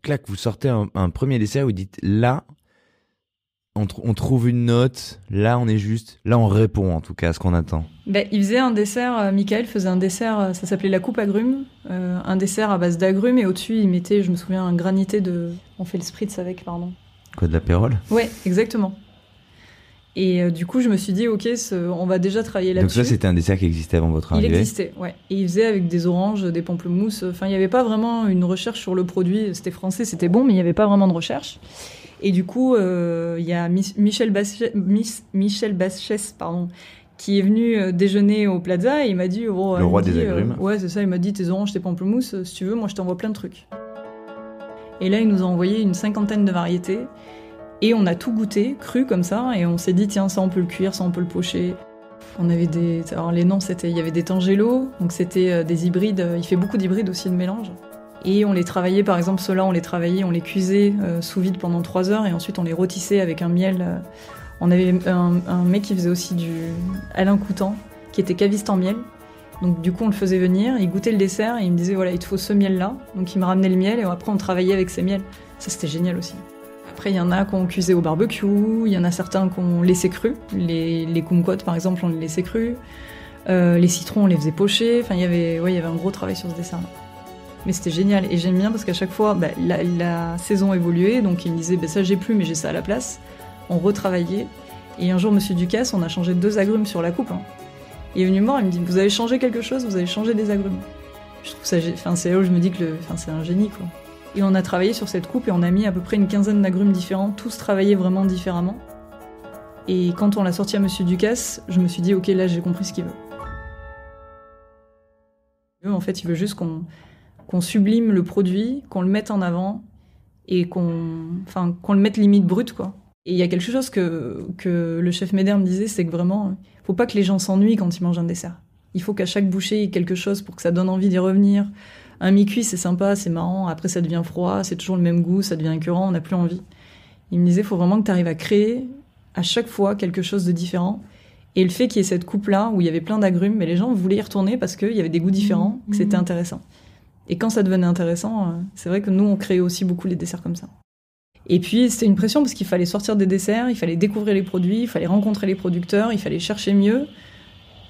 clac, vous sortez un premier dessert où vous dites, là, on trouve une note, là on est juste, là on répond en tout cas à ce qu'on attend. Il faisait un dessert, Michael faisait un dessert, ça s'appelait la coupe agrumes, un dessert à base d'agrumes, et au-dessus il mettait, je me souviens, un granité on fait le spritz avec, pardon. Quoi, de l'apérole ? Ouais, exactement. Et du coup, je me suis dit, ok, on va déjà travailler là-dessus. Donc ça, c'était un dessert qui existait avant votre arrivée ? Il existait, ouais. Et il faisait avec des oranges, des pamplemousses. Enfin, il n'y avait pas vraiment une recherche sur le produit. C'était français, c'était bon, mais il n'y avait pas vraiment de recherche. Et du coup, il y a Michel Baschès, qui est venu déjeuner au Plaza et il m'a dit... Le roi des agrumes. Ouais, c'est ça, il m'a dit tes oranges, tes pamplemousses, si tu veux, moi je t'envoie plein de trucs. Et là, il nous a envoyé une 50aine de variétés et on a tout goûté, cru comme ça, et on s'est dit tiens, ça on peut le cuire, ça on peut le pocher. On avait alors les noms, il y avait des Tangelo, donc c'était des hybrides, il fait beaucoup d'hybrides aussi de mélange. Et on les travaillait, par exemple ceux-là, on les cuisait sous vide pendant 3 heures et ensuite on les rôtissait avec un miel. On avait un mec qui faisait aussi Alain Coutan, qui était caviste en miel. Donc du coup on le faisait venir, il goûtait le dessert et il me disait voilà, il te faut ce miel-là. Donc il me ramenait le miel et après on travaillait avec ces miels. Ça c'était génial aussi. Après il y en a qu'on cuisait au barbecue, il y en a certains qu'on laissait crus. Les kumquats par exemple on les laissait crus. Les citrons on les faisait pocher. Enfin il y avait un gros travail sur ce dessert-là. Mais c'était génial et j'aime bien parce qu'à chaque fois la saison évoluait, donc il me disait ça j'ai plus mais j'ai ça à la place. On retravaillait et un jour Monsieur Ducasse on a changé 2 agrumes sur la coupe. Il est venu me voir, il me dit vous avez changé quelque chose, vous avez changé des agrumes. Je trouve ça, c'est là où je me dis que c'est un génie quoi. Et on a travaillé sur cette coupe et on a mis à peu près une 15aine d'agrumes différents, tous travaillés vraiment différemment. Et quand on l'a sorti à Monsieur Ducasse, je me suis dit ok là j'ai compris ce qu'il veut. En fait il veut juste qu'on sublime le produit, qu'on le mette en avant et qu'on le mette limite brut quoi. Et il y a quelque chose que le chef Médère me disait, c'est que vraiment, faut pas que les gens s'ennuient quand ils mangent un dessert. Il faut qu'à chaque bouchée, il y ait quelque chose pour que ça donne envie d'y revenir. Un mi-cuit, c'est sympa, c'est marrant, après ça devient froid, c'est toujours le même goût, ça devient écœurant, on n'a plus envie. Il me disait, faut vraiment que tu arrives à créer à chaque fois quelque chose de différent. Et le fait qu'il y ait cette coupe-là, où il y avait plein d'agrumes, mais les gens voulaient y retourner parce qu'il y avait des goûts différents, que c'était intéressant. Et quand ça devenait intéressant, c'est vrai que nous, on créait aussi beaucoup les desserts comme ça. Et puis, c'était une pression parce qu'il fallait sortir des desserts, il fallait découvrir les produits, il fallait rencontrer les producteurs, il fallait chercher mieux,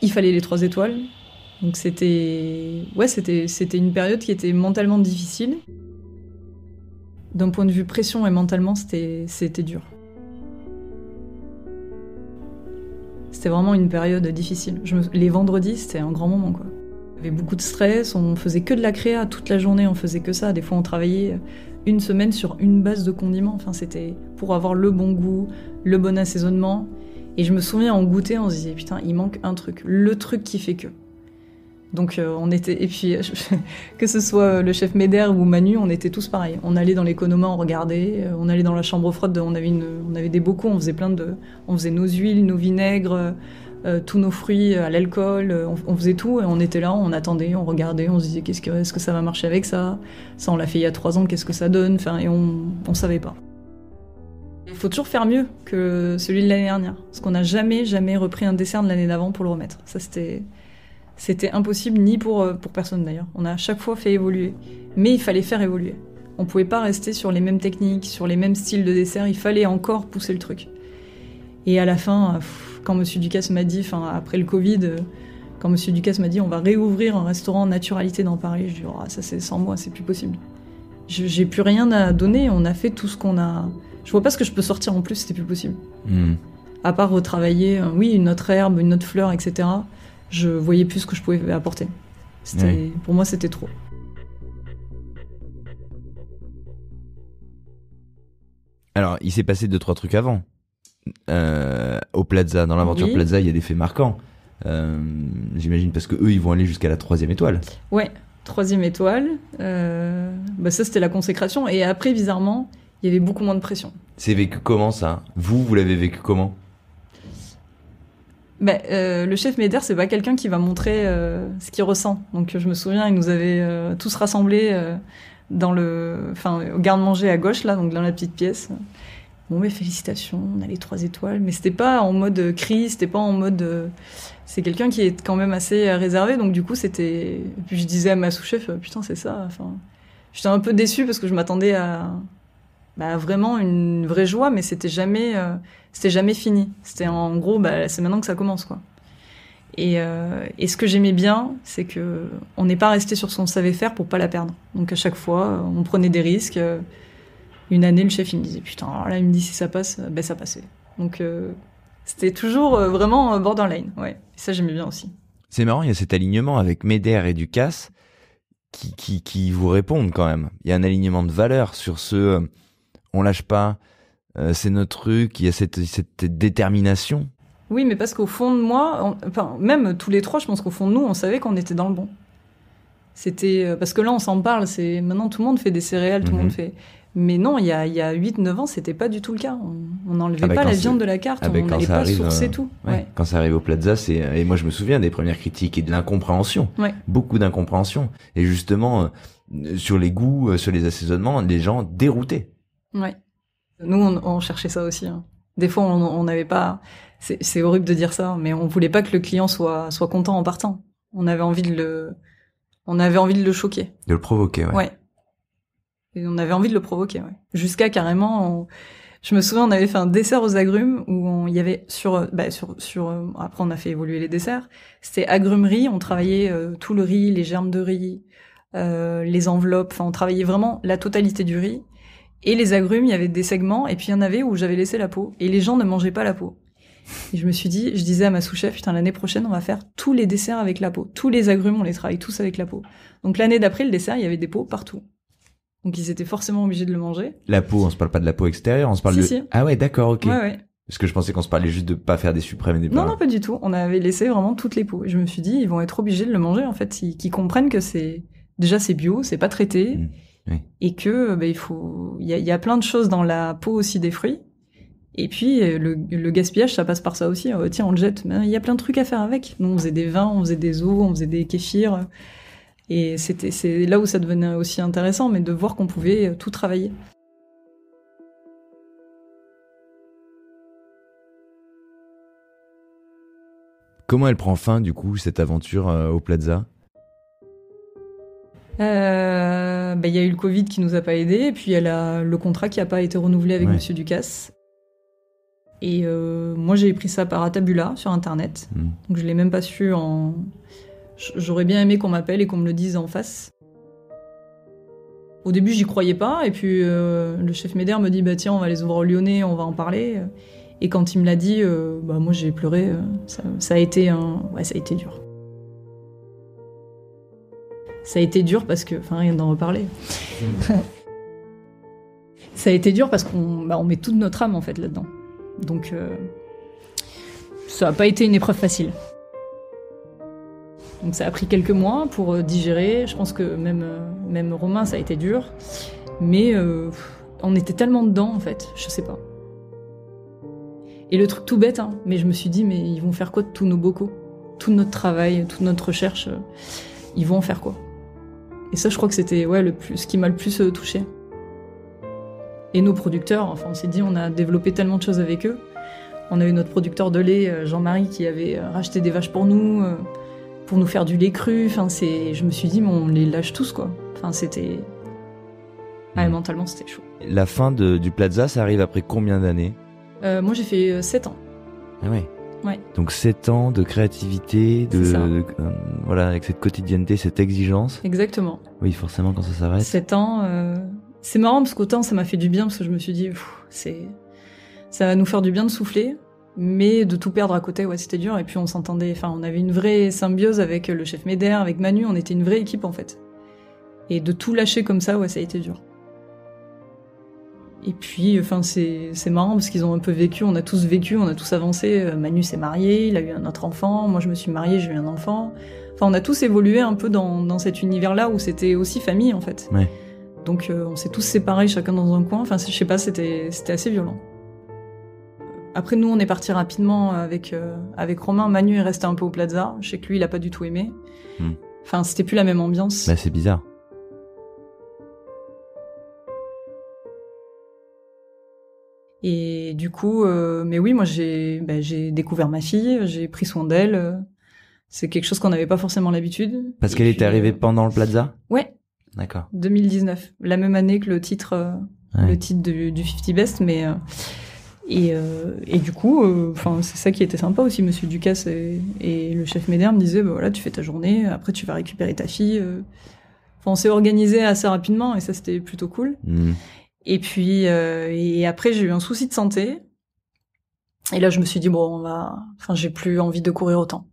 il fallait les 3 étoiles. Donc c'était une période qui était mentalement difficile. D'un point de vue pression et mentalement, c'était dur. C'était vraiment une période difficile. Les vendredis, c'était un grand moment, quoi. Il y avait beaucoup de stress, on faisait que de la créa toute la journée, on faisait que ça. Des fois, on travaillait une semaine sur une base de condiments. Enfin, c'était pour avoir le bon goût, le bon assaisonnement. Et je me souviens, on goûtait, on se disait, putain, il manque un truc. Le truc qui fait que. Donc, on était... Et puis, que ce soit le chef Médère ou Manu, on était tous pareils. On allait dans l'économa, on regardait. On allait dans la chambre froide, on avait des bocaux, on faisait on faisait nos huiles, nos vinaigres, tous nos fruits à l'alcool. On faisait tout et on était là, on attendait, on regardait, on se disait, est-ce que ça va marcher avec ça ? Ça, on l'a fait il y a 3 ans, qu'est-ce que ça donne ? Enfin, et on savait pas. Il faut toujours faire mieux que celui de l'année dernière. Parce qu'on n'a jamais repris un dessert de l'année d'avant pour le remettre. Ça, c'était impossible, ni pour personne d'ailleurs. On a à chaque fois fait évoluer. Mais il fallait faire évoluer. On pouvait pas rester sur les mêmes techniques, sur les mêmes styles de dessert. Il fallait encore pousser le truc. Et à la fin, quand Monsieur Ducasse m'a dit, après le Covid, quand Monsieur Ducasse m'a dit on va réouvrir un restaurant naturalité dans Paris, je dis ça c'est sans moi, c'est plus possible. J'ai plus rien à donner, on a fait tout ce qu'on a... Je vois pas ce que je peux sortir en plus, c'était plus possible. À part retravailler, une autre herbe, une autre fleur, etc. Je voyais plus ce que je pouvais apporter. Pour moi, c'était trop. Alors, il s'est passé 2-3 trucs avant. Au Plaza, dans l'aventure Plaza, il y a des faits marquants. J'imagine parce que eux, ils vont aller jusqu'à la 3e étoile. Ouais, 3e étoile. Ça, c'était la consécration. Et après, bizarrement, il y avait beaucoup moins de pression. C'est vécu comment, ça ? Vous l'avez vécu comment ? Le chef Médère, c'est pas quelqu'un qui va montrer ce qu'il ressent. Donc, je me souviens, il nous avait tous rassemblés au garde-manger à gauche, là, donc dans la petite pièce. Bon, félicitations, on a les 3 étoiles. Mais c'était pas en mode cri, c'était pas en mode... C'est quelqu'un qui est quand même assez réservé, donc du coup, c'était... Et puis je disais à ma sous-chef, putain, c'est ça. J'étais un peu déçue parce que je m'attendais à vraiment une vraie joie, mais c'était jamais fini. C'était en gros, c'est maintenant que ça commence, quoi. Et ce que j'aimais bien, c'est que on n'est pas resté sur son savait-faire pour pas la perdre. Donc à chaque fois, on prenait des risques. Une année, le chef, il me disait, putain, alors là, il me dit, si ça passe, ça passait. Donc, c'était toujours vraiment borderline, ouais. Et ça, j'aimais bien aussi. C'est marrant, il y a cet alignement avec Médère et Ducasse qui vous répondent quand même. Il y a un alignement de valeurs sur on lâche pas, c'est notre truc, il y a cette détermination. Oui, mais parce qu'au fond de moi, enfin, même tous les trois, je pense qu'au fond de nous, on savait qu'on était dans le bon. C'était parce que là, on s'en parle. C'est maintenant tout le monde fait des céréales, tout le monde fait. Mais non, il y a 8-9 ans, c'était pas du tout le cas. On n'enlevait pas la viande de la carte, on n'allait pas sourcer tout. Ouais. Quand ça arrive au Plaza, et moi je me souviens des premières critiques et de l'incompréhension. Ouais. Beaucoup d'incompréhension. Et justement, sur les goûts, sur les assaisonnements, les gens déroutés. Ouais. Nous, on cherchait ça aussi. Hein. Des fois, on n'avait pas, c'est horrible de dire ça, mais on voulait pas que le client soit content en partant. On avait envie de le choquer. De le provoquer, ouais. Ouais. Et on avait envie de le provoquer, ouais. Jusqu'à carrément, je me souviens, on avait fait un dessert aux agrumes où il y avait après on a fait évoluer les desserts. C'était agrumes riz, on travaillait tout le riz, les germes de riz, les enveloppes, enfin on travaillait vraiment la totalité du riz. Et les agrumes, il y avait des segments, et puis il y en avait où j'avais laissé la peau. Et les gens ne mangeaient pas la peau. Et je disais à ma sous-chef, putain, l'année prochaine, on va faire tous les desserts avec la peau. Tous les agrumes, on les travaille tous avec la peau. Donc l'année d'après, le dessert, il y avait des peaux partout. Donc ils étaient forcément obligés de le manger. La peau, on se parle pas de la peau extérieure, on se parle si. Ah ouais, d'accord, ok. Ouais. Parce que je pensais qu'on se parlait juste de pas faire des suprêmes et des Non, pas du tout. On avait laissé vraiment toutes les peaux. Et je me suis dit, ils vont être obligés de le manger, en fait, qu'ils comprennent que c'est bio, c'est pas traité. Oui. Et que il y a plein de choses dans la peau aussi des fruits. Et puis le gaspillage, ça passe par ça aussi. Tiens, on le jette. Mais il y a plein de trucs à faire avec. Nous, on faisait des vins, on faisait des eaux, on faisait des kéfirs. Et c'est là où ça devenait aussi intéressant, mais de voir qu'on pouvait tout travailler. Comment elle prend fin, du coup, cette aventure au Plaza ? Y a eu le Covid qui nous a pas aidés, et puis il y a le contrat qui a pas été renouvelé avec Monsieur Ducasse. Et moi, j'ai pris ça par atabula sur Internet. Donc je l'ai même pas su J'aurais bien aimé qu'on m'appelle et qu'on me le dise en face. Au début, j'y croyais pas, et puis le chef Médère me dit « tiens, on va les ouvrir au Lyonnais, on va en parler ». Et quand il me l'a dit, moi j'ai pleuré. Ça a été dur. Ça a été dur parce que... Enfin, rien d'en reparler. Ça a été dur parce qu'on met toute notre âme, en fait, là-dedans. Donc, ça n'a pas été une épreuve facile. Donc ça a pris quelques mois pour digérer. Je pense que même Romain, ça a été dur. Mais on était tellement dedans, en fait. Je sais pas. Et le truc tout bête, hein, mais je me suis dit, mais ils vont faire quoi de tous nos bocaux ? Tout notre travail, toute notre recherche, ils vont en faire quoi ? Et ça, je crois que c'était ce qui m'a le plus touchée. Et nos producteurs, enfin, on s'est dit, on a développé tellement de choses avec eux. On a eu notre producteur de lait, Jean-Marie, qui avait racheté des vaches pour nous faire du lait cru. Enfin, je me suis dit, mais on les lâche tous, quoi. Enfin, c'était... mentalement, c'était chaud. La fin du Plaza, ça arrive après combien d'années ? Moi, j'ai fait 7 ans. Ah ouais. Ouais. Donc 7 ans de créativité, avec cette quotidienneté, cette exigence. Exactement. Oui, forcément, quand ça s'arrête. 7 ans, c'est marrant parce qu'autant ça m'a fait du bien parce que je me suis dit, ça va nous faire du bien de souffler, mais de tout perdre à côté, c'était dur. Et puis on s'entendait, on avait une vraie symbiose avec le chef Médère, avec Manu, on était une vraie équipe en fait. Et de tout lâcher comme ça, ça a été dur. Et puis, c'est marrant parce qu'ils ont un peu vécu, on a tous vécu, on a tous avancé. Manu s'est marié, il a eu un autre enfant, moi je me suis mariée, j'ai eu un enfant. Enfin, on a tous évolué un peu dans cet univers-là où c'était aussi famille en fait. Ouais. Donc on s'est tous séparés, chacun dans un coin. Enfin, je sais pas, c'était assez violent. Après, nous, on est partis rapidement avec Romain. Manu est resté un peu au Plaza. Je sais que lui, il a pas du tout aimé. Enfin, c'était plus la même ambiance. C'est bizarre. Et du coup, mais oui, moi j'ai découvert ma fille, j'ai pris soin d'elle. C'est quelque chose qu'on n'avait pas forcément l'habitude. Parce qu'elle était arrivée pendant le Plaza ? Ouais. D'accord. 2019, la même année que le titre du 50 Best, mais et du coup, c'est ça qui était sympa aussi. Monsieur Ducasse et le chef Médère me disaient, tu fais ta journée, après tu vas récupérer ta fille. On s'est organisé assez rapidement et ça c'était plutôt cool. Et puis, et après, j'ai eu un souci de santé. Et là, je me suis dit, j'ai plus envie de courir autant.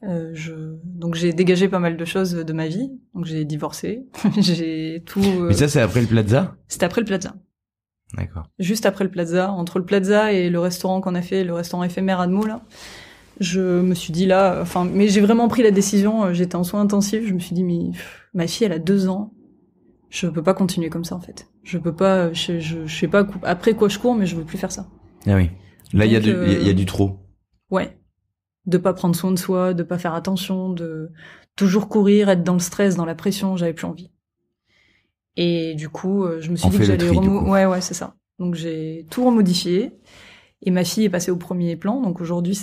Donc, j'ai dégagé pas mal de choses de ma vie. Donc, j'ai divorcé. J'ai tout... Mais ça, c'est après le Plaza ? C'était après le Plaza. D'accord. Juste après le Plaza, entre le Plaza et le restaurant qu'on a fait, le restaurant éphémère Admo, là, je me suis dit là, mais j'ai vraiment pris la décision, j'étais en soins intensifs, je me suis dit, mais ma fille, elle a 2 ans, je peux pas continuer comme ça, en fait. Je peux pas, je sais pas après quoi je cours, mais je veux plus faire ça. Ah oui. Là, il y Donc, a du trop. Ouais. De pas prendre soin de soi, de pas faire attention, de toujours courir, être dans le stress, dans la pression, j'avais plus envie. Et du coup, je me suis dit que j'allais ouais, c'est ça. Donc j'ai tout remodifié et ma fille est passée au premier plan. Donc aujourd'hui,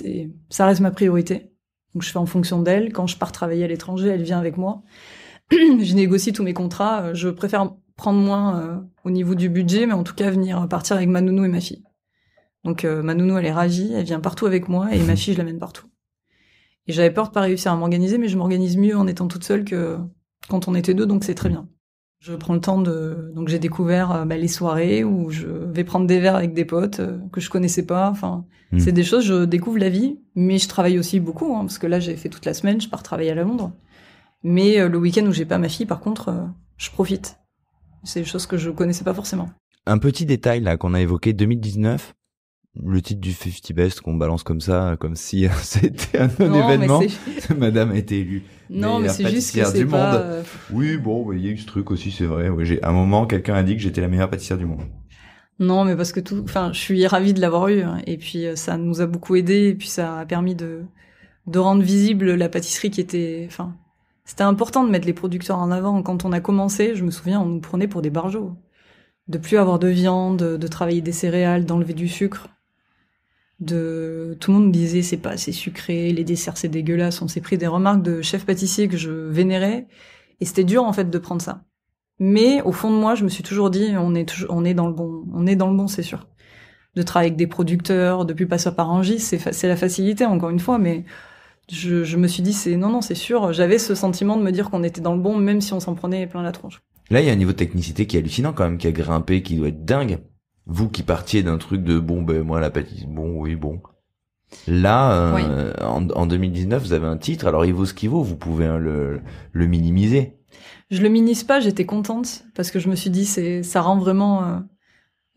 ça reste ma priorité. Donc je fais en fonction d'elle. Quand je pars travailler à l'étranger, elle vient avec moi. Je négocie tous mes contrats. Je préfère prendre moins au niveau du budget, mais en tout cas venir partir avec ma nounou et ma fille. Donc ma nounou, elle est ravie, elle vient partout avec moi et ma fille, je l'amène partout. Et j'avais peur de pas réussir à m'organiser, mais je m'organise mieux en étant toute seule que quand on était 2, donc c'est très bien. Je prends le temps donc j'ai découvert les soirées où je vais prendre des verres avec des potes que je connaissais pas. Enfin, c'est des choses, je découvre la vie, mais je travaille aussi beaucoup, parce que là j'ai fait toute la semaine, je pars travailler à Londres. Mais le week-end où j'ai pas ma fille, par contre, je profite. C'est des choses que je connaissais pas forcément. Un petit détail là qu'on a évoqué, 2019. Le titre du 50 Best qu'on balance comme ça, comme si c'était un événement. Madame a été élue. Non, mais c'est juste que c'est pas... Oui, bon, il y a eu ce truc aussi, c'est vrai. Ouais, à un moment, quelqu'un a dit que j'étais la meilleure pâtissière du monde. Non, mais parce que je suis ravie de l'avoir eu. Et puis, ça nous a beaucoup aidé. Et puis, ça a permis de rendre visible la pâtisserie qui était... c'était important de mettre les producteurs en avant. Quand on a commencé, je me souviens, on nous prenait pour des barjots. De plus avoir de viande, de travailler des céréales, d'enlever du sucre. Tout le monde me disait c'est pas assez sucré, les desserts c'est dégueulasse. On s'est pris des remarques de chefs pâtissiers que je vénérais et c'était dur en fait de prendre ça. Mais au fond de moi, je me suis toujours dit on est dans le bon, c'est sûr. De travailler avec des producteurs, de plus passer par Angie, c'est la facilité encore une fois, mais je me suis dit non, c'est sûr. J'avais ce sentiment de me dire qu'on était dans le bon, même si on s'en prenait plein la tronche. Là, il y a un niveau de technicité qui est hallucinant quand même, qui a grimpé, qui doit être dingue. Vous qui partiez d'un truc de moi la pâtisserie, bon. Là, oui. En 2019, vous avez un titre, alors il vaut ce qu'il vaut, vous pouvez le minimiser. Je le minimise pas, j'étais contente parce que je me suis dit ça rend vraiment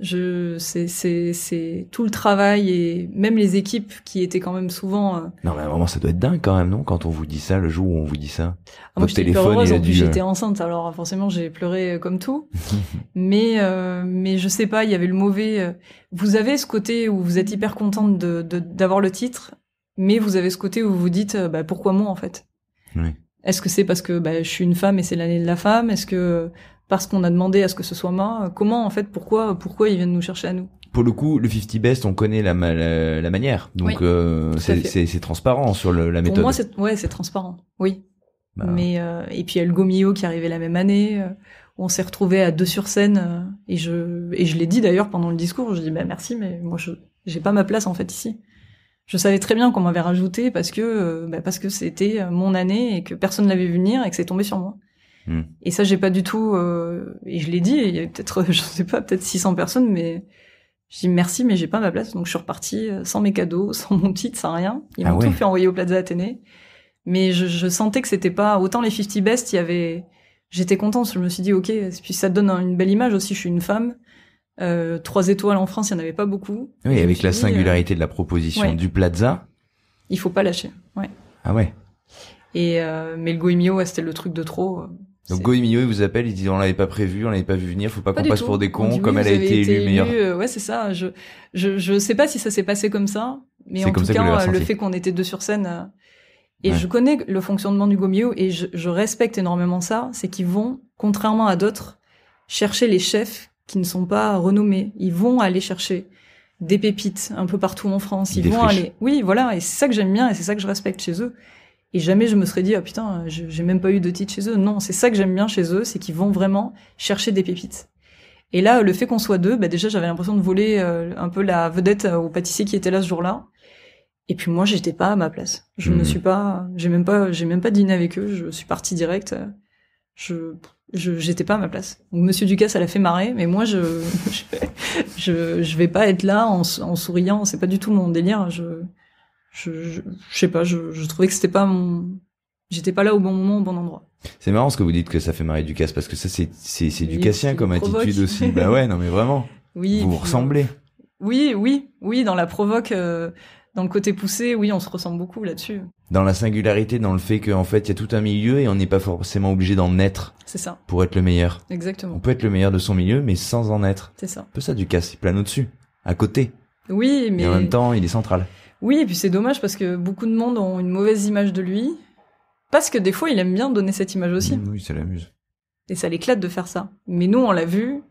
c'est tout le travail et même les équipes qui étaient quand même souvent Non mais vraiment ça doit être dingue quand même, non, quand on vous dit ça, le jour où on vous dit ça. Moi j'étais hyper heureuse, en plus j'étais enceinte, alors forcément j'ai pleuré comme tout. mais je sais pas, il y avait le mauvais vous avez ce côté où vous êtes hyper contente d'avoir le titre, mais vous avez ce côté où vous vous dites pourquoi moi en fait. Oui. Est-ce que c'est parce que je suis une femme et c'est l'année de la femme? Est-ce que parce qu'on a demandé à ce que ce soit moi? Comment en fait, pourquoi ils viennent nous chercher à nous? Pour le coup, le 50 Best, on connaît la manière, donc oui, c'est transparent sur la méthode. Pour moi, c'est transparent. Oui. Mais et puis il y a le Gomio qui arrivait la même année, où on s'est retrouvés à 2 sur scène, et je l'ai dit d'ailleurs pendant le discours. Je dis merci, mais moi j'ai pas ma place en fait ici. Je savais très bien qu'on m'avait rajouté parce que c'était mon année et que personne l'avait vu venir et que c'est tombé sur moi. Et ça, j'ai pas du tout... et je l'ai dit, il y avait peut-être, je sais pas, peut-être 600 personnes, mais je dis merci, mais j'ai pas ma place. Donc je suis repartie sans mes cadeaux, sans mon titre, sans rien. Ils m'ont tout fait envoyer au Plaza Athénée. Mais je sentais que c'était pas... Autant les 50 Best, il y avait... J'étais contente, je me suis dit, ok, puis ça donne une belle image aussi, je suis une femme. 3 étoiles en France, il n'y en avait pas beaucoup. Oui, avec la singularité de la proposition du Plaza. Il faut pas lâcher, ouais. Ah ouais. Et mais le Goemio, c'était le truc de trop. Donc Goemio, il vous appelle, il dit on l'avait pas prévu, on l'avait pas vu venir, faut pas qu'on passe pour des cons, comme elle a été élue meilleure. Ouais, c'est ça. Je sais pas si ça s'est passé comme ça, mais en tout cas, le fait qu'on était 2 sur scène. Et je connais le fonctionnement du Goemio et je respecte énormément ça, c'est qu'ils vont, contrairement à d'autres, chercher les chefs qui ne sont pas renommés. Ils vont aller chercher des pépites un peu partout en France. Ils vont aller... Oui, voilà. Et c'est ça que j'aime bien et c'est ça que je respecte chez eux. Et jamais je me serais dit, putain, j'ai même pas eu de titre chez eux. Non, c'est ça que j'aime bien chez eux, c'est qu'ils vont vraiment chercher des pépites. Et là, le fait qu'on soit 2, déjà, j'avais l'impression de voler un peu la vedette au pâtissier qui était là ce jour-là. Et puis moi, j'étais pas à ma place. Je me suis pas... J'ai même pas dîné avec eux. Je suis partie direct. J'étais pas à ma place. Donc Monsieur Ducasse, ça l'a fait marrer, mais moi je vais pas être là en souriant, c'est pas du tout mon délire. Je sais pas, je trouvais que j'étais pas là au bon moment, au bon endroit. C'est marrant ce que vous dites que ça fait marrer Ducasse, parce que ça c'est ducassien comme attitude aussi. Bah ouais, non mais vraiment. Oui. Vous vous ressemblez. Oui, dans la provoque, dans le côté poussé, oui, on se ressemble beaucoup là-dessus. Dans la singularité, dans le fait qu'en fait, il y a tout un milieu et on n'est pas forcément obligé d'en être. C'est ça. Pour être le meilleur. Exactement. On peut être le meilleur de son milieu, mais sans en être. C'est ça. Un peu ça, Ducasse, il plane au-dessus, à côté. Oui, mais... Et en même temps, il est central. Oui, et puis c'est dommage parce que beaucoup de monde ont une mauvaise image de lui. Parce que des fois, il aime bien donner cette image aussi. Oui, ça l'amuse. Et ça l'éclate de faire ça. Mais nous, on l'a vu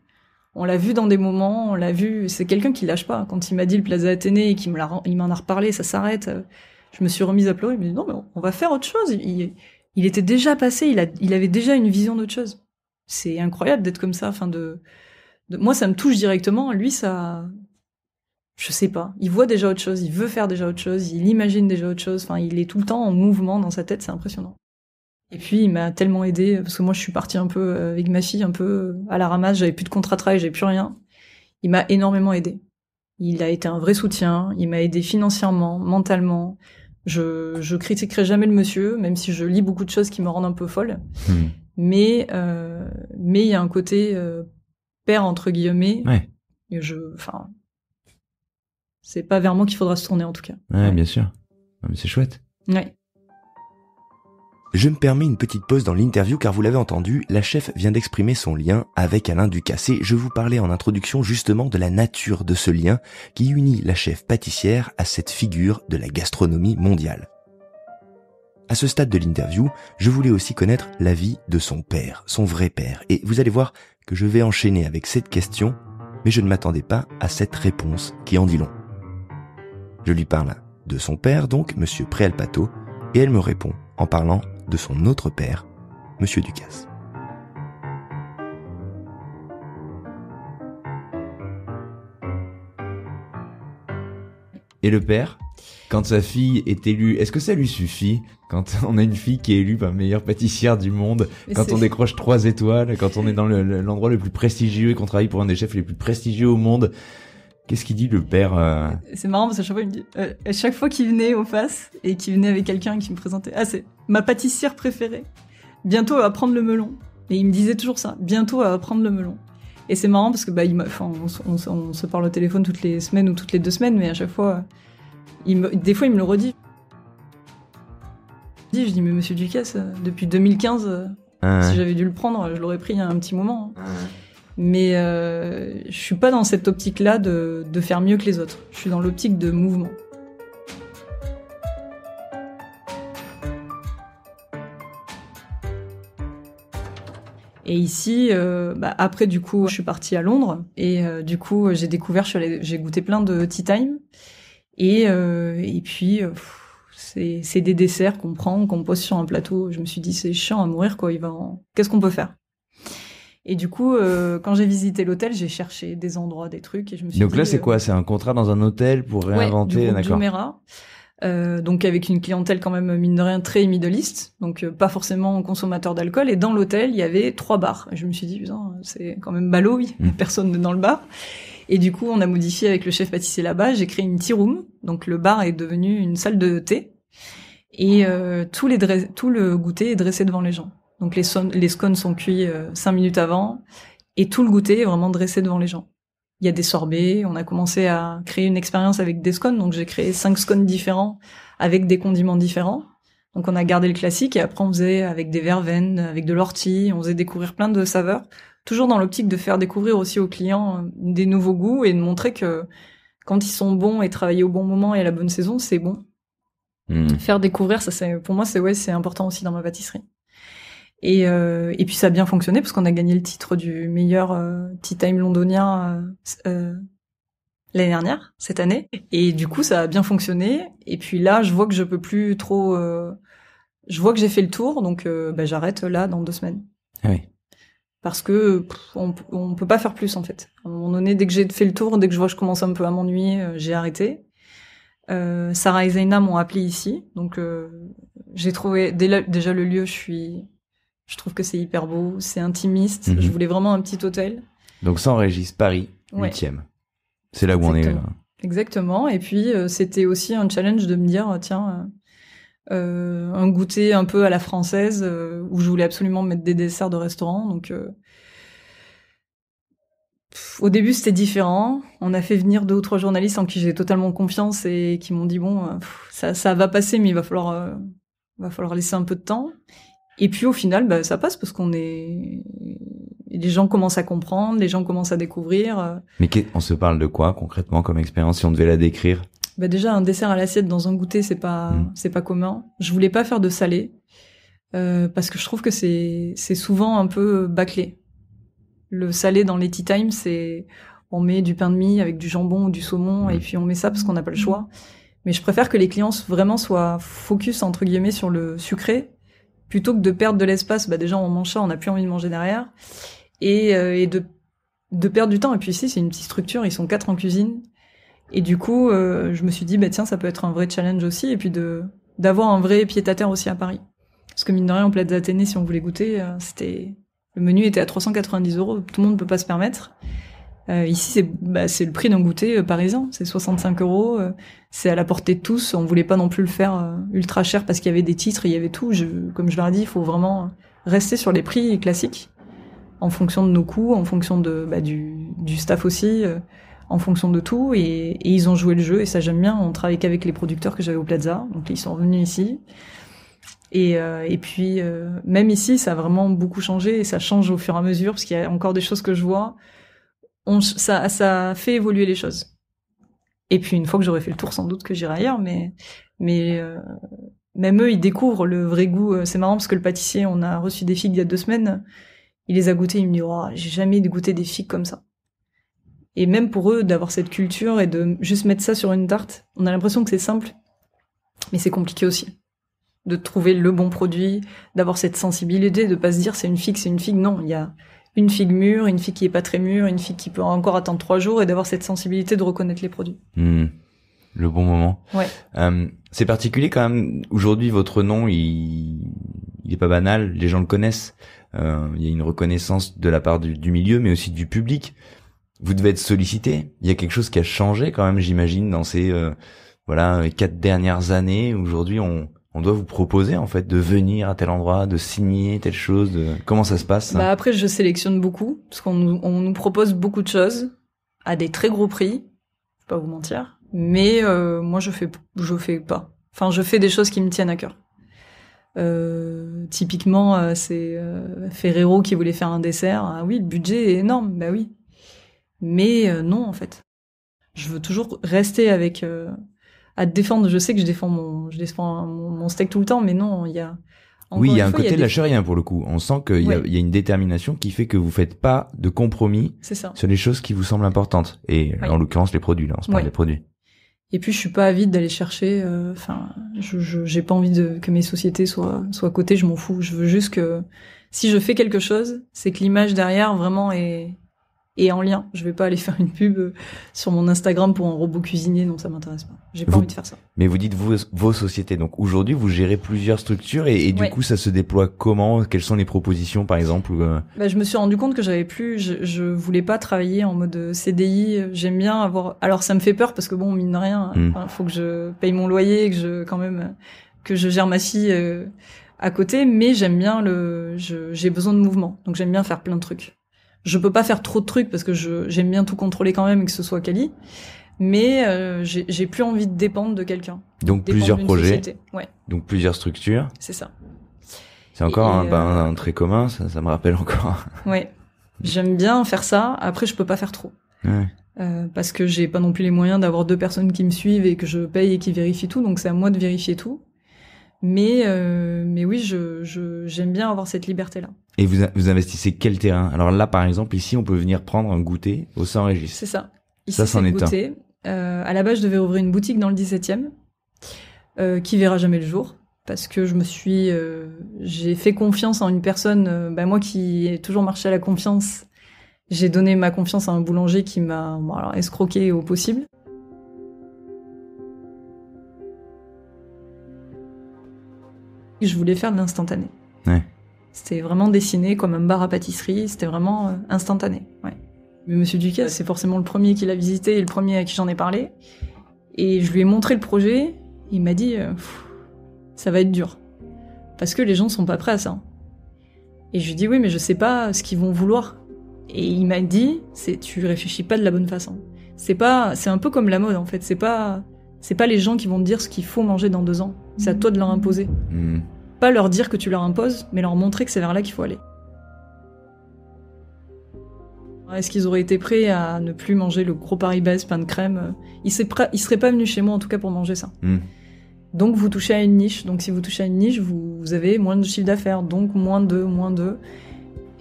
dans des moments, on l'a vu. C'est quelqu'un qui lâche pas. Quand il m'a dit le Plaza Athénée et qu'il m'en a reparlé, ça s'arrête. Je me suis remise à pleurer. Il m'a dit non, mais on va faire autre chose. Il était déjà passé. Il avait déjà une vision d'autre chose. C'est incroyable d'être comme ça. Moi, ça me touche directement. Lui, ça, je sais pas. Il voit déjà autre chose. Il veut faire déjà autre chose. Il imagine déjà autre chose. Enfin, il est tout le temps en mouvement dans sa tête. C'est impressionnant. Et puis, il m'a tellement aidé, parce que moi, je suis partie un peu avec ma fille, un peu à la ramasse, j'avais plus de contrat de travail, j'avais plus rien. Il m'a énormément aidé. Il a été un vrai soutien, il m'a aidé financièrement, mentalement. Je critiquerai jamais le monsieur, même si je lis beaucoup de choses qui me rendent un peu folle. Mais il y a un côté père, entre guillemets. Ouais. Et c'est pas vers moi qu'il faudra se tourner, en tout cas. Ouais, bien sûr. Non, mais c'est chouette. Ouais. Je me permets une petite pause dans l'interview car vous l'avez entendu, la chef vient d'exprimer son lien avec Alain Ducasse. Et je vous parlais en introduction justement de la nature de ce lien qui unit la chef pâtissière à cette figure de la gastronomie mondiale. À ce stade de l'interview, je voulais aussi connaître la vie de son père, son vrai père. Et vous allez voir que je vais enchaîner avec cette question, mais je ne m'attendais pas à cette réponse qui en dit long. Je lui parle de son père, donc Monsieur Préalpato, et elle me répond en parlant de son autre père, Monsieur Ducasse. Et le père, quand sa fille est élue, est-ce que ça lui suffit quand on a une fille qui est élue par meilleure pâtissière du monde, quand on décroche 3 étoiles, quand on est dans l'endroit le plus prestigieux et qu'on travaille pour un des chefs les plus prestigieux au monde? Qu'est-ce qu'il dit le père C'est marrant parce qu'à chaque fois, il me dit, à chaque fois qu'il venait au FAS et qu'il venait avec quelqu'un qui me présentait, c'est ma pâtissière préférée. Bientôt, elle va prendre le melon. Et il me disait toujours ça. Bientôt, elle va prendre le melon. Et c'est marrant parce que on se parle au téléphone toutes les semaines ou toutes les 2 semaines, mais à chaque fois, des fois, il me le redit. Je dis, mais Monsieur Ducasse, depuis 2015, si j'avais dû le prendre, je l'aurais pris il y a un petit moment. Mais je suis pas dans cette optique-là de faire mieux que les autres. Je suis dans l'optique de mouvement. Et ici, après du coup, je suis partie à Londres et du coup, j'ai découvert, j'ai goûté plein de tea time et puis c'est des desserts qu'on prend, qu'on pose sur un plateau. Je me suis dit c'est chiant à mourir quoi. Qu'est-ce qu'on peut faire? Et du coup, quand j'ai visité l'hôtel, j'ai cherché des endroits, des trucs, et je me suis dit... Donc là, c'est quoi? C'est un contrat dans un hôtel pour réinventer, du groupe d'accord. Jumeirah. Donc avec une clientèle quand même, mine de rien, très Middle East, donc pas forcément consommateur d'alcool. Et dans l'hôtel, il y avait 3 bars. Et je me suis dit, putain, c'est quand même ballot, il y a personne dans le bar. Et du coup, on a modifié avec le chef pâtissier là-bas. J'ai créé une tea room. Donc le bar est devenu une salle de thé. Et tout le goûter est dressé devant les gens. Donc les scones sont cuits 5 minutes avant et tout le goûter est vraiment dressé devant les gens. Il y a des sorbets, on a commencé à créer une expérience avec des scones, donc j'ai créé 5 scones différents avec des condiments différents. Donc on a gardé le classique et après on faisait avec des verveines, avec de l'ortie, on faisait découvrir plein de saveurs, toujours dans l'optique de faire découvrir aussi aux clients des nouveaux goûts et de montrer que quand ils sont bons et travaillés au bon moment et à la bonne saison, c'est bon. Faire découvrir, pour moi c'est important aussi dans ma pâtisserie. Et puis ça a bien fonctionné parce qu'on a gagné le titre du meilleur tea time londonien l'année dernière, cette année. Et du coup ça a bien fonctionné. Et puis là je vois que je peux plus trop. Je vois que j'ai fait le tour, donc j'arrête là dans 2 semaines. Ah oui. Parce que on peut pas faire plus en fait. À un moment donné, dès que j'ai fait le tour, dès que je vois que je commence un peu à m'ennuyer, j'ai arrêté. Sarah et Zaina m'ont appelé ici, donc j'ai trouvé déjà le lieu. Je trouve que c'est hyper beau, c'est intimiste. Je voulais vraiment un petit hôtel. Donc sans Régis, Paris, 8e. C'est là où on est. Exactement. Et puis c'était aussi un challenge de me dire tiens, un goûter un peu à la française où je voulais absolument mettre des desserts de restaurant. Donc Au début, c'était différent. On a fait venir 2 ou 3 journalistes en qui j'ai totalement confiance et qui m'ont dit ça va passer, mais il va falloir laisser un peu de temps. Et puis au final, ça passe parce les gens commencent à comprendre, les gens commencent à découvrir. Mais on se parle de quoi concrètement comme expérience si on devait la décrire? Déjà un dessert à l'assiette dans un goûter, c'est pas commun. Je voulais pas faire de salé parce que je trouve que c'est souvent un peu bâclé. Le salé dans les tea time, on met du pain de mie avec du jambon ou du saumon et puis on met ça parce qu'on n'a pas le choix. Mais je préfère que les clients vraiment soient focus entre guillemets sur le sucré plutôt que de perdre de l'espace. Déjà on mange ça, on n'a plus envie de manger derrière et de perdre du temps. Et puis ici c'est une petite structure, ils sont 4 en cuisine et du coup je me suis dit tiens, ça peut être un vrai challenge aussi et puis d'avoir un vrai pied-à-terre aussi à Paris. Parce que mine de rien, en Plaza Athénée, si on voulait goûter, le menu était à 390 €, tout le monde ne peut pas se permettre. Ici, c'est le prix d'un goûter parisien, c'est 65 €, c'est à la portée de tous. On voulait pas non plus le faire ultra cher parce qu'il y avait des titres, il y avait tout. Comme je leur ai dit, il faut vraiment rester sur les prix classiques, en fonction de nos coûts, en fonction du staff aussi, en fonction de tout. Et ils ont joué le jeu et ça j'aime bien. On travaille qu'avec les producteurs que j'avais au Plaza, donc ils sont revenus ici. Et puis même ici, ça a vraiment beaucoup changé et ça change au fur et à mesure parce qu'il y a encore des choses que je vois. Ça fait évoluer les choses. Et puis une fois que j'aurai fait le tour, sans doute que j'irai ailleurs, mais même eux, ils découvrent le vrai goût. C'est marrant parce que le pâtissier, on a reçu des figues il y a 2 semaines, il les a goûtées, il me dit j'ai jamais goûté des figues comme ça. Et même pour eux, d'avoir cette culture et de juste mettre ça sur une tarte, on a l'impression que c'est simple, mais c'est compliqué aussi. De trouver le bon produit, d'avoir cette sensibilité, de pas se dire c'est une figue. Non, il y a une figue mûre, une figue qui est pas très mûre, une figue qui peut encore attendre 3 jours et d'avoir cette sensibilité de reconnaître les produits. Le bon moment. Ouais. C'est particulier quand même. Aujourd'hui, votre nom, il est pas banal. Les gens le connaissent. Il y a une reconnaissance de la part du milieu, mais aussi du public. Vous devez être sollicité. Il y a quelque chose qui a changé quand même, j'imagine, dans ces 4 dernières années. Aujourd'hui, on doit vous proposer en fait de venir à tel endroit, de signer telle chose. Comment ça se passe ça? Après, je sélectionne beaucoup parce qu'on nous propose beaucoup de choses à des très gros prix. Je vais pas vous mentir, mais moi je fais pas. Enfin, je fais des choses qui me tiennent à cœur. Typiquement, c'est Ferrero qui voulait faire un dessert. Ah oui, le budget est énorme. Bah oui, mais non en fait. Je veux toujours rester avec. À défendre, je sais que je défends mon steak tout le temps, mais non, il y a... Oui, il y a un côté lâche-rien pour le coup. On sent qu'il y a une détermination qui fait que vous faites pas de compromis sur les choses qui vous semblent importantes. Et en l'occurrence, les produits, là, on se parle des produits. Et puis, je suis pas avide d'aller chercher... j'ai pas envie que mes sociétés soient cotées, je m'en fous. Je veux juste que si je fais quelque chose, c'est que l'image derrière vraiment est en lien. Je vais pas aller faire une pub sur mon Instagram pour un robot cuisinier, non, ça m'intéresse pas. J'ai pas envie de faire ça. Mais vous dites vos sociétés. Donc aujourd'hui, vous gérez plusieurs structures et du coup, ça se déploie comment? Quelles sont les propositions, par exemple? Je me suis rendu compte que je voulais pas travailler en mode CDI. J'aime bien avoir... Alors ça me fait peur parce que mine de rien, faut que je paye mon loyer, que je gère ma fille à côté, mais j'aime bien j'ai besoin de mouvement. Donc j'aime bien faire plein de trucs. Je peux pas faire trop de trucs parce que j'aime bien tout contrôler quand même et que ce soit quali, mais j'ai plus envie de dépendre de quelqu'un. Donc plusieurs projets, ouais. Donc plusieurs structures. C'est ça. C'est encore un trait commun, ça me rappelle encore. Ouais, j'aime bien faire ça. Après, je peux pas faire trop. Ouais. Parce que j'ai pas non plus les moyens d'avoir 2 personnes qui me suivent et que je paye et qui vérifient tout, donc c'est à moi de vérifier tout. Mais oui, j'aime bien avoir cette liberté-là. Et vous investissez quel terrain? Alors là, par exemple, ici, on peut venir prendre un goûter au Saint-Régis. C'est ça. Ici, ça, c'en est goûter. À la base, je devais ouvrir une boutique dans le 17e, qui verra jamais le jour, parce que j'ai fait confiance en une personne, moi qui ai toujours marché à la confiance. J'ai donné ma confiance à un boulanger qui m'a escroqué au possible. Je voulais faire de l'instantané. Ouais. C'était vraiment dessiné comme un bar à pâtisserie, c'était vraiment instantané. Ouais. Mais Monsieur Ducasse, c'est forcément le premier qui l'a visité et le premier à qui j'en ai parlé. Et je lui ai montré le projet, il m'a dit ça va être dur. Parce que les gens sont pas prêts à ça. Et je lui ai dit oui, mais je sais pas ce qu'ils vont vouloir. Et il m'a dit, tu réfléchis pas de la bonne façon. C'est un peu comme la mode en fait. C'est pas les gens qui vont te dire ce qu'il faut manger dans 2 ans. C'est à toi de leur imposer. Pas leur dire que tu leur imposes, mais leur montrer que c'est vers là qu'il faut aller. Est-ce qu'ils auraient été prêts à ne plus manger le gros Paris-Brest pain de crème? Ils seraient pas venus chez moi en tout cas pour manger ça. Donc vous touchez à une niche. Donc si vous touchez à une niche, vous avez moins de chiffre d'affaires, donc moins d'eux.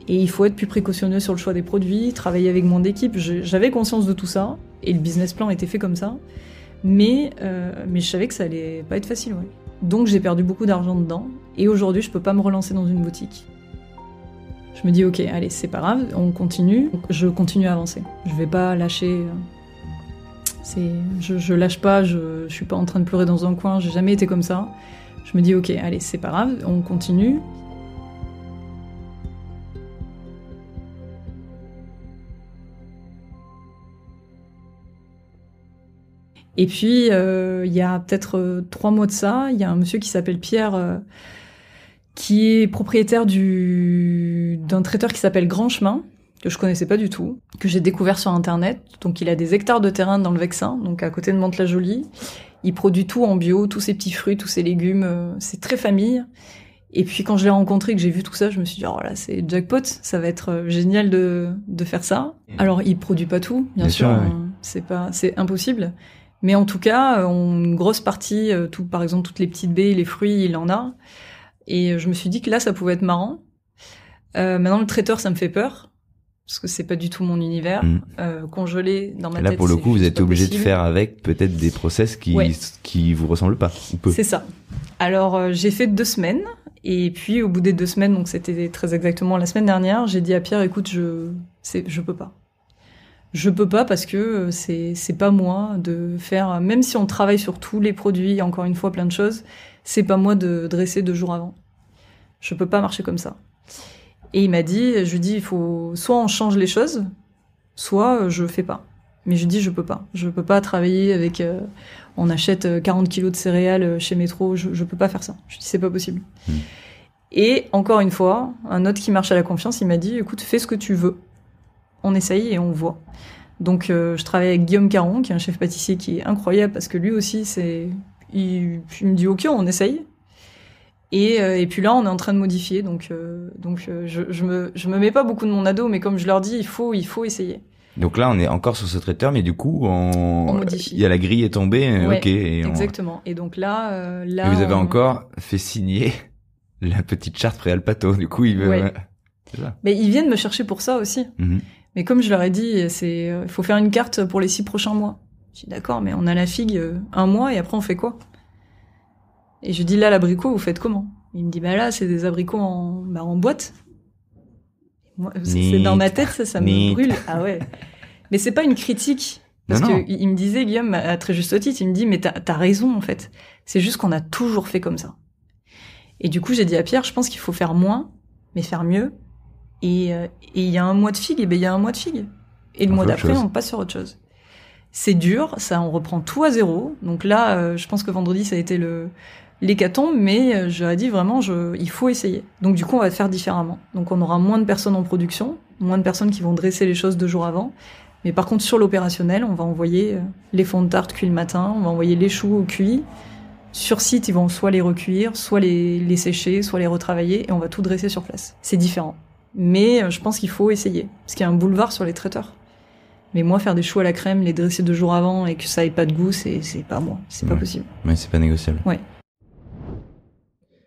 Et il faut être plus précautionneux sur le choix des produits, travailler avec moins d'équipes. J'avais conscience de tout ça, et le business plan était fait comme ça. Mais je savais que ça allait pas être facile, ouais. Donc j'ai perdu beaucoup d'argent dedans, et aujourd'hui je peux pas me relancer dans une boutique. Je me dis ok, allez, c'est pas grave, on continue. Je continue à avancer. Je vais pas lâcher. Je lâche pas, je suis pas en train de pleurer dans un coin, j'ai jamais été comme ça. Je me dis ok, allez, c'est pas grave, on continue. Et puis, il y a peut-être 3 mois de ça, il y a un monsieur qui s'appelle Pierre, qui est propriétaire d'un traiteur qui s'appelle Grand Chemin, que je connaissais pas du tout, que j'ai découvert sur Internet. Donc il a des hectares de terrain dans le Vexin, donc à côté de Mantes-la-Jolie. Il produit tout en bio, tous ses petits fruits, tous ses légumes, c'est très famille. Et puis quand je l'ai rencontré, que j'ai vu tout ça, je me suis dit, oh là, c'est jackpot, ça va être génial de faire ça. Alors il produit pas tout, bien sûr, ouais. C'est impossible. Mais en tout cas, une grosse partie, par exemple toutes les petites baies, les fruits, il en a. Et je me suis dit que là, ça pouvait être marrant. Maintenant, le traiteur, ça me fait peur, parce que c'est pas du tout mon univers. Congelé dans ma tête. Là, pour le coup, vous êtes obligé de faire avec peut-être des process qui vous ressemblent pas, ou peu. C'est ça. Alors, j'ai fait 2 semaines, et puis au bout des 2 semaines, donc c'était très exactement la semaine dernière, j'ai dit à Pierre, écoute, je peux pas. Je peux pas parce que c'est pas moi de faire, même si on travaille sur tous les produits, encore une fois plein de choses, c'est pas moi de dresser 2 jours avant. Je peux pas marcher comme ça. Et il m'a dit, je lui dis, il faut, soit on change les choses, soit je fais pas. Mais je lui dis, je peux pas travailler avec, on achète 40 kilos de céréales chez Métro, je peux pas faire ça. Je lui dis, c'est pas possible. Et encore une fois, un autre qui marche à la confiance, il m'a dit, écoute, fais ce que tu veux. On essaye et on voit. Donc je travaille avec Guillaume Caron, qui est un chef pâtissier qui est incroyable, parce que lui aussi, il me dit ok, on essaye. Et puis là, on est en train de modifier, donc je me mets pas beaucoup de mon ado, mais comme je leur dis, il faut essayer. Donc là, on est encore sur ce traiteur, mais du coup, on modifie. Il y a la grille est tombée, ouais, ok. Exactement. Et donc là, et vous avez encore fait signer la petite charte Préalpato. Du coup, il veut. Ouais. C'est ça. Mais ils viennent me chercher pour ça aussi. Mais comme je leur ai dit, il faut faire une carte pour les 6 prochains mois. J'ai dit d'accord, mais on a la figue 1 mois et après on fait quoi? Et je dis là, l'abricot, vous faites comment? Il me dit bah là, c'est des abricots en boîte. Moi, c'est dans ma tête, ça me brûle. Ah ouais. Mais c'est pas une critique. Parce que il me disait, Guillaume, à très juste titre, il me dit mais t'as raison en fait. C'est juste qu'on a toujours fait comme ça. Et du coup, j'ai dit à Pierre, je pense qu'il faut faire moins, mais faire mieux. Et il y a 1 mois de figue, et ben il y a 1 mois de figue. Et le mois d'après, on passe sur autre chose. C'est dur, ça, on reprend tout à zéro. Donc là, je pense que vendredi, ça a été l'hécatombe, mais j'aurais dit vraiment, il faut essayer. Donc du coup, on va faire différemment. Donc on aura moins de personnes en production, moins de personnes qui vont dresser les choses 2 jours avant. Mais par contre, sur l'opérationnel, on va envoyer les fonds de tarte cuits le matin, on va envoyer les choux au cuit. Sur site, ils vont soit les recuire, soit les sécher, soit les retravailler, et on va tout dresser sur place. C'est différent. Mais je pense qu'il faut essayer, parce qu'il y a un boulevard sur les traiteurs. Mais moi, faire des choux à la crème, les dresser 2 jours avant et que ça ait pas de goût, c'est pas moi. C'est pas possible. Mais c'est pas négociable. Ouais.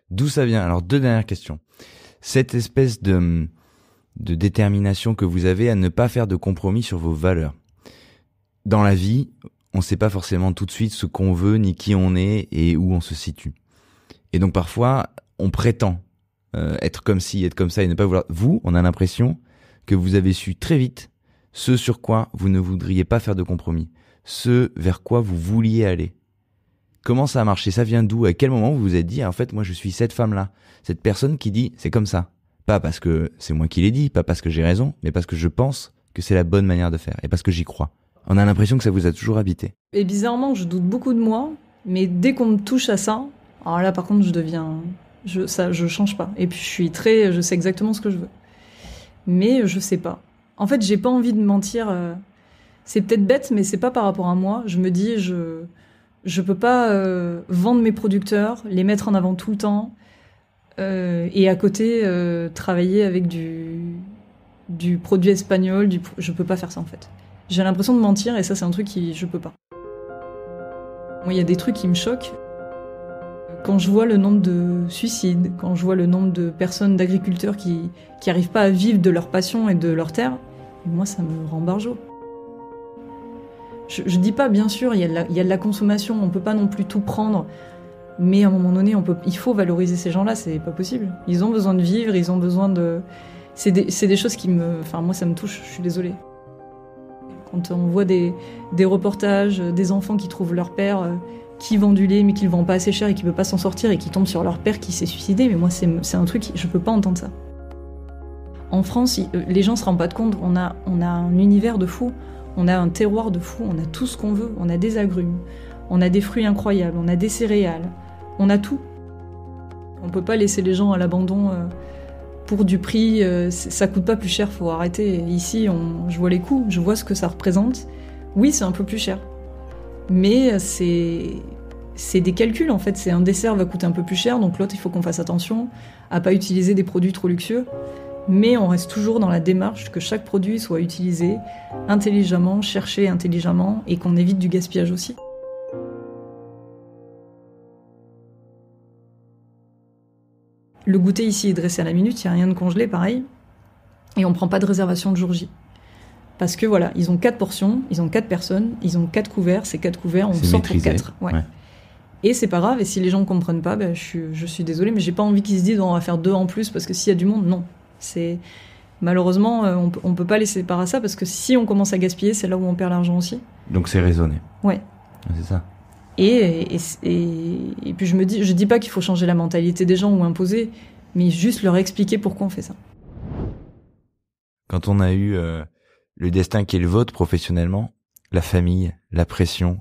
D'où ça vient? Alors, 2 dernières questions. Cette espèce de détermination que vous avez à ne pas faire de compromis sur vos valeurs. Dans la vie, on sait pas forcément tout de suite ce qu'on veut, ni qui on est et où on se situe. Et donc, parfois, on prétend être comme ci, être comme ça et ne pas vouloir. Vous, on a l'impression que vous avez su très vite ce sur quoi vous ne voudriez pas faire de compromis, ce vers quoi vous vouliez aller. Comment ça a marché? Ça vient d'où? À quel moment vous vous êtes dit, en fait, moi je suis cette femme-là, cette personne qui dit c'est comme ça. Pas parce que c'est moi qui l'ai dit, pas parce que j'ai raison, mais parce que je pense que c'est la bonne manière de faire et parce que j'y crois. On a l'impression que ça vous a toujours habité. Et bizarrement, je doute beaucoup de moi, mais dès qu'on me touche à ça, alors là par contre je change pas. Et puis je sais exactement ce que je veux. Mais je sais pas. En fait, j'ai pas envie de mentir. C'est peut-être bête, mais c'est pas par rapport à moi. Je me dis, je peux pas vendre mes producteurs, les mettre en avant tout le temps, et à côté travailler avec du produit espagnol. Je peux pas faire ça en fait. J'ai l'impression de mentir et ça c'est un truc je peux pas. Moi, il y a des trucs qui me choquent. Quand je vois le nombre de suicides, quand je vois le nombre de personnes, d'agriculteurs qui arrivent pas à vivre de leur passion et de leur terre, moi ça me rend barjot. Je dis pas, bien sûr, il y a de la consommation, on peut pas non plus tout prendre, mais à un moment donné, il faut valoriser ces gens-là, c'est pas possible. Ils ont besoin de vivre, ils ont besoin de... C'est des choses qui Enfin, moi, ça me touche, je suis désolée. Quand on voit des reportages, des enfants qui trouvent leur père qui vend du lait, mais qui le vend pas assez cher et qui peut pas s'en sortir, et qui tombe sur leur père qui s'est suicidé, mais moi, c'est un truc, je peux pas entendre ça. En France, les gens se rendent pas compte, on a un univers de fou. On a un terroir de fou, on a tout ce qu'on veut, on a des agrumes, on a des fruits incroyables, on a des céréales, on a tout. On peut pas laisser les gens à l'abandon pour du prix, ça coûte pas plus cher, faut arrêter. Ici, je vois les coûts, je vois ce que ça représente. Oui, c'est un peu plus cher, mais c'est des calculs en fait. C'est un dessert va coûter un peu plus cher, donc l'autre il faut qu'on fasse attention à pas utiliser des produits trop luxueux. Mais on reste toujours dans la démarche que chaque produit soit utilisé intelligemment, cherché intelligemment, et qu'on évite du gaspillage aussi. Le goûter ici est dressé à la minute, il n'y a rien de congelé, pareil. Et on ne prend pas de réservation de jour J. Parce que voilà, ils ont 4 portions, ils ont 4 personnes, ils ont 4 couverts, ces 4 couverts, on sort pour 4. Ouais. Et c'est pas grave, et si les gens ne comprennent pas, je suis désolée, mais j'ai pas envie qu'ils se disent on va faire 2 en plus, parce que s'il y a du monde, non. Malheureusement, on peut pas laisser part à ça, parce que si on commence à gaspiller, c'est là où on perd l'argent aussi. Donc c'est raisonné. Ouais. C'est ça. Et puis je dis pas qu'il faut changer la mentalité des gens ou imposer, mais juste leur expliquer pourquoi on fait ça. Quand on a eu le destin qui est le vôtre professionnellement, la famille, la pression,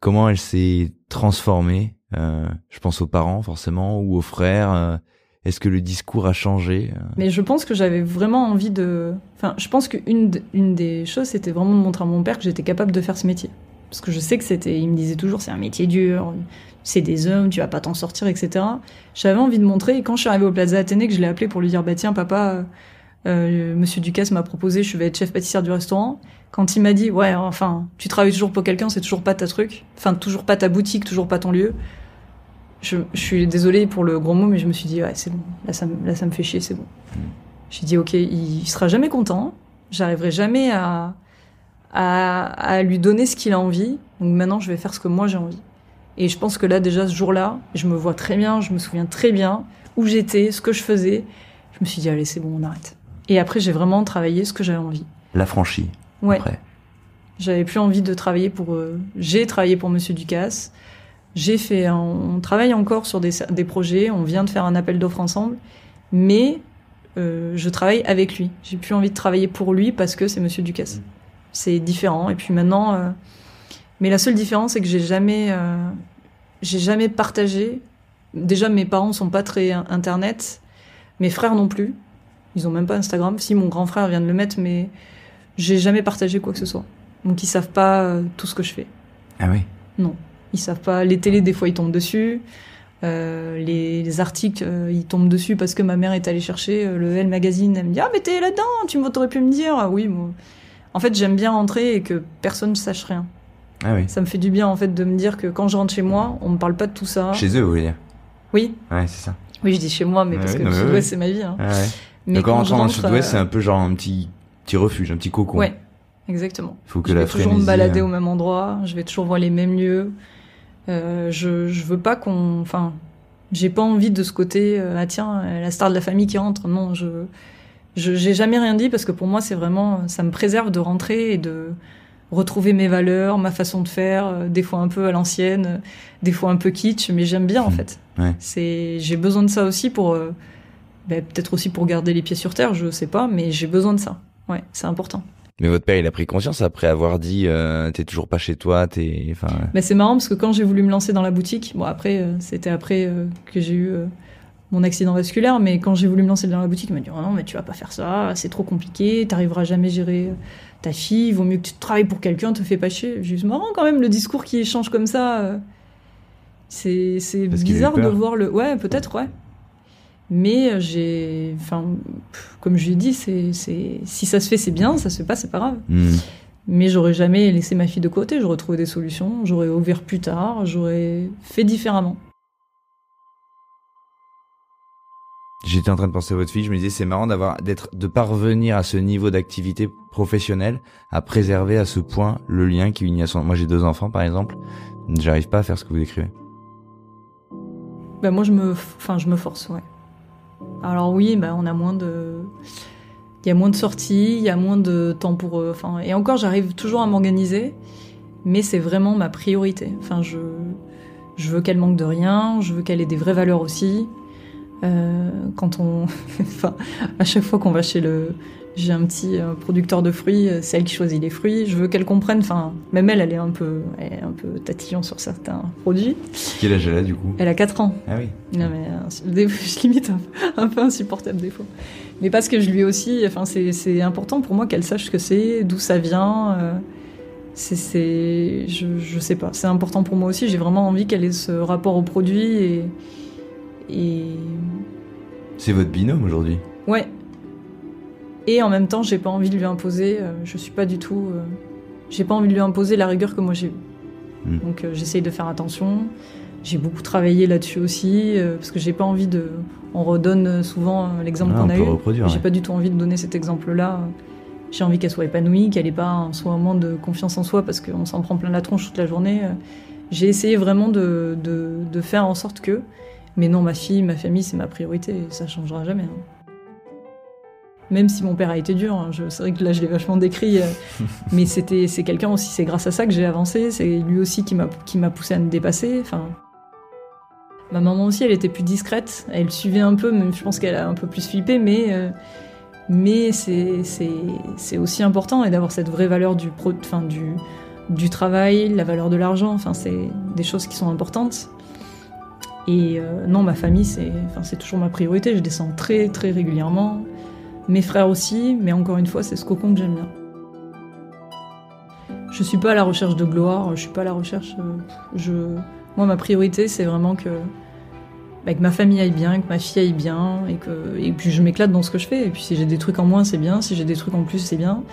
comment elle s'est transformée, je pense aux parents forcément, ou aux frères, est-ce que le discours a changé? Mais je pense que j'avais vraiment envie de... Enfin, je pense qu'une des choses, c'était vraiment de montrer à mon père que j'étais capable de faire ce métier. Parce que je sais que il me disait toujours, c'est un métier dur, c'est des hommes, tu vas pas t'en sortir, etc. J'avais envie de montrer, et quand je suis arrivée au Plaza Athénée, que je l'ai appelé pour lui dire, bah tiens, papa, Monsieur Ducasse m'a proposé, je vais être chef pâtissière du restaurant. Quand il m'a dit, ouais, enfin, tu travailles toujours pour quelqu'un, c'est toujours pas ta truc, enfin, toujours pas ta boutique, toujours pas ton lieu. Je suis désolée pour le gros mot, mais je me suis dit, ouais, c'est bon. Là, ça me fait chier, c'est bon. J'ai dit, ok, il sera jamais content. J'arriverai jamais à lui donner ce qu'il a envie. Donc maintenant, je vais faire ce que moi j'ai envie. Et je pense que là, déjà, ce jour-là, je me vois très bien, je me souviens très bien où j'étais, ce que je faisais. Je me suis dit, allez, c'est bon, on arrête. Et après, j'ai vraiment travaillé ce que j'avais envie. L'affranchi. Ouais. Après. J'avais plus envie de travailler pour... J'ai travaillé pour Monsieur Ducasse. On travaille encore sur des projets, on vient de faire un appel d'offres ensemble, mais je travaille avec lui. J'ai plus envie de travailler pour lui parce que c'est Monsieur Ducasse. C'est différent. Et puis maintenant, mais la seule différence, c'est que j'ai jamais partagé. Déjà, mes parents sont pas très internet, mes frères non plus. Ils ont même pas Instagram. Si, mon grand frère vient de le mettre, mais j'ai jamais partagé quoi que ce soit. Donc ils savent pas tout ce que je fais. Ah oui. Non. Ils savent pas. Les télés, des fois, ils tombent dessus. Les articles, ils tombent dessus parce que ma mère est allée chercher le Elle Magazine. Elle me dit, ah, mais t'es là-dedans, t'aurais pu me dire. Ah oui, moi. En fait, j'aime bien rentrer et que personne ne sache rien. Ah oui. Ça me fait du bien, en fait, de me dire que quand je rentre chez moi, on me parle pas de tout ça. Chez eux, vous voulez dire? Oui. Ouais, c'est ça. Oui, je dis chez moi, mais parce que le Sud-Ouest, c'est ma vie. Hein. Ah ouais. Mais donc, quand on rentre dans le Sud-Ouest, Sud-Ouest, c'est un peu genre un petit refuge, un petit cocon. Ouais, exactement. Faut que je la vais toujours frénésie, me balader au même endroit, je vais toujours voir les mêmes lieux. Je veux pas enfin, j'ai pas envie de ce côté, ah tiens, la star de la famille qui rentre. Non, j'ai jamais rien dit parce que pour moi, c'est vraiment, ça me préserve de rentrer et de retrouver mes valeurs, ma façon de faire, des fois un peu à l'ancienne, des fois un peu kitsch, mais j'aime bien en fait. Ouais. J'ai besoin de ça aussi pour, peut-être aussi pour garder les pieds sur terre, je sais pas, mais j'ai besoin de ça. Ouais, c'est important. Mais votre père, il a pris conscience après avoir dit t'es toujours pas chez toi, c'est marrant parce que quand j'ai voulu me lancer dans la boutique, bon après c'était après que j'ai eu mon accident vasculaire, mais quand j'ai voulu me lancer dans la boutique, il m'a dit oh non, mais tu vas pas faire ça, c'est trop compliqué, t'arriveras jamais à gérer ta fille, il vaut mieux que tu travailles pour quelqu'un, te fais pas chier. J'ai juste marrant quand même le discours qui change comme ça. C'est bizarre de voir le. Ouais, peut-être, ouais. Mais comme je lui ai dit, si ça se fait, c'est bien, ça se fait pas, c'est pas grave. Mais j'aurais jamais laissé ma fille de côté, j'aurais trouvé des solutions, j'aurais ouvert plus tard, j'aurais fait différemment. J'étais en train de penser à votre fille, je me disais c'est marrant de parvenir à ce niveau d'activité professionnelle, à préserver à ce point le lien qui unit à son... Moi j'ai 2 enfants par exemple, j'arrive pas à faire ce que vous décrivez. Moi je me force, ouais. Alors oui, on a moins de... Il y a moins de sorties, il y a moins de temps pour eux. Et encore, j'arrive toujours à m'organiser, mais c'est vraiment ma priorité. Je veux qu'elle manque de rien, je veux qu'elle ait des vraies valeurs aussi. À chaque fois qu'on va chez j'ai un petit producteur de fruits, c'est elle qui choisit les fruits. Je veux qu'elle comprenne. Même elle est un peu tatillon sur certains produits. Quel âge elle a du coup ? Elle a 4 ans. Ah oui. Non mais je limite un peu insupportable des fois. Mais parce que je lui ai aussi. C'est important pour moi qu'elle sache ce que c'est, d'où ça vient. Je sais pas. C'est important pour moi aussi. J'ai vraiment envie qu'elle ait ce rapport au produit et... C'est votre binôme aujourd'hui ? Ouais. Et en même temps, j'ai pas envie de lui imposer. Je suis pas du tout. J'ai pas envie de lui imposer la rigueur que moi j'ai eue. Donc j'essaye de faire attention. J'ai beaucoup travaillé là-dessus aussi parce que j'ai pas envie de. On redonne souvent l'exemple qu'on a eu. J'ai pas du tout envie de donner cet exemple-là. J'ai envie qu'elle soit épanouie, qu'elle ait pas un moment de confiance en soi parce qu'on s'en prend plein la tronche toute la journée. J'ai essayé vraiment de faire en sorte que. Mais non, ma fille, ma famille, c'est ma priorité et ça changera jamais. Même si mon père a été dur, c'est vrai que là je l'ai vachement décrit, mais c'est quelqu'un aussi, c'est grâce à ça que j'ai avancé, c'est lui aussi qui m'a poussé à me dépasser. Ma maman aussi, elle était plus discrète, elle suivait un peu, même je pense qu'elle a un peu plus flippé, mais c'est aussi important et d'avoir cette vraie valeur du travail, la valeur de l'argent, c'est des choses qui sont importantes. Et non, ma famille, c'est toujours ma priorité. Je descends très, très régulièrement. Mes frères aussi, mais encore une fois, c'est ce cocon que j'aime bien. Je suis pas à la recherche de gloire, je suis pas à la recherche... Moi, ma priorité, c'est vraiment que ma famille aille bien, que ma fille aille bien, et puis je m'éclate dans ce que je fais. Et puis si j'ai des trucs en moins, c'est bien. Si j'ai des trucs en plus, c'est bien.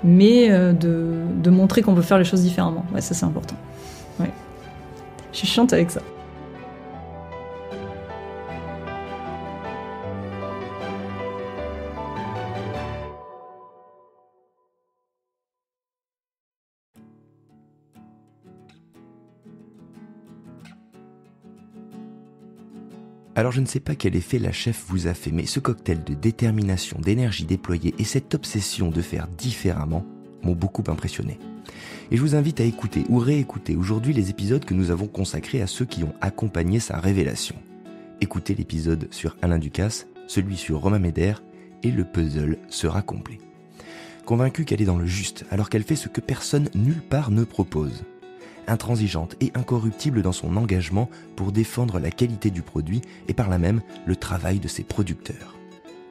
Mais de montrer qu'on peut faire les choses différemment. Ouais, ça, c'est important. Ouais. Je suis chiante avec ça. Alors je ne sais pas quel effet la chef vous a fait, mais ce cocktail de détermination, d'énergie déployée et cette obsession de faire différemment m'ont beaucoup impressionné. Et je vous invite à écouter ou réécouter aujourd'hui les épisodes que nous avons consacrés à ceux qui ont accompagné sa révélation. Écoutez l'épisode sur Alain Ducasse, celui sur Romain Méder, et le puzzle sera complet. Convaincue qu'elle est dans le juste, alors qu'elle fait ce que personne nulle part ne propose. Intransigeante et incorruptible dans son engagement pour défendre la qualité du produit et par là même le travail de ses producteurs.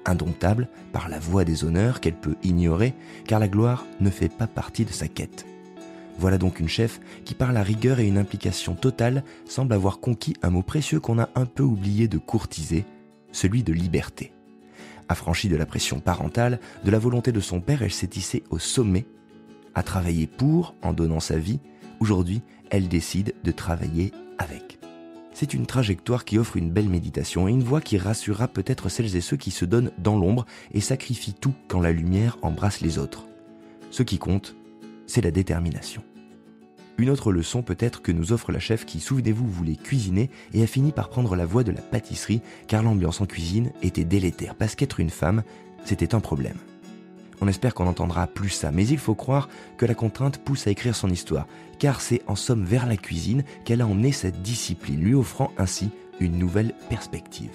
Indomptable par la voie des honneurs qu'elle peut ignorer, car la gloire ne fait pas partie de sa quête. Voilà donc une chef qui, par la rigueur et une implication totale, semble avoir conquis un mot précieux qu'on a un peu oublié de courtiser, celui de liberté. Affranchie de la pression parentale, de la volonté de son père, elle s'est hissée au sommet, a travaillé pour, en donnant sa vie. Aujourd'hui, elle décide de travailler avec. C'est une trajectoire qui offre une belle méditation et une voie qui rassurera peut-être celles et ceux qui se donnent dans l'ombre et sacrifient tout quand la lumière embrasse les autres. Ce qui compte, c'est la détermination. Une autre leçon peut-être que nous offre la chef qui, souvenez-vous, voulait cuisiner et a fini par prendre la voie de la pâtisserie car l'ambiance en cuisine était délétère parce qu'être une femme, c'était un problème. On espère qu'on n'entendra plus ça, mais il faut croire que la contrainte pousse à écrire son histoire, car c'est en somme vers la cuisine qu'elle a emmené cette discipline, lui offrant ainsi une nouvelle perspective.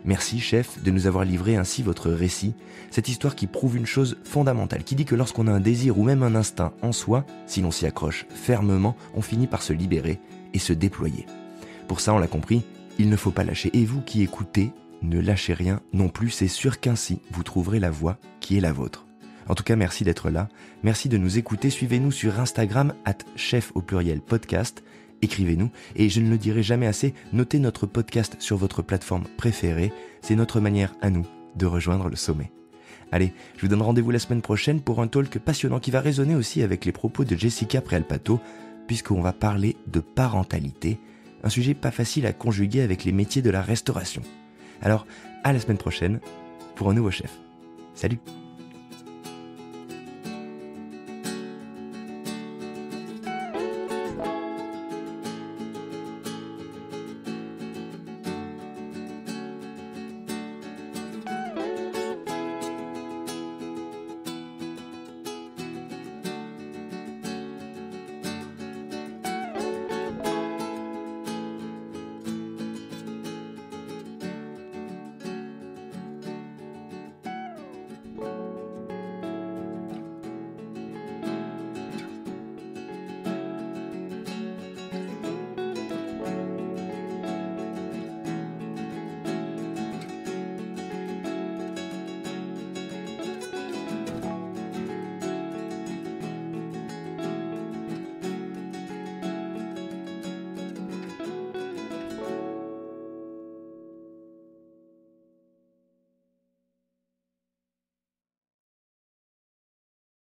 Merci, chef, de nous avoir livré ainsi votre récit, cette histoire qui prouve une chose fondamentale, qui dit que lorsqu'on a un désir ou même un instinct en soi, si l'on s'y accroche fermement, on finit par se libérer et se déployer. Pour ça, on l'a compris, il ne faut pas lâcher. Et vous qui écoutez, ne lâchez rien non plus. C'est sûr qu'ainsi, vous trouverez la voie qui est la vôtre. En tout cas, merci d'être là. Merci de nous écouter. Suivez-nous sur Instagram @chef_podcast. Écrivez-nous. Et je ne le dirai jamais assez, notez notre podcast sur votre plateforme préférée. C'est notre manière à nous de rejoindre le sommet. Allez, je vous donne rendez-vous la semaine prochaine pour un talk passionnant qui va résonner aussi avec les propos de Jessica Prealpato, puisqu'on va parler de parentalité. Un sujet pas facile à conjuguer avec les métiers de la restauration. Alors, à la semaine prochaine pour un nouveau chef. Salut!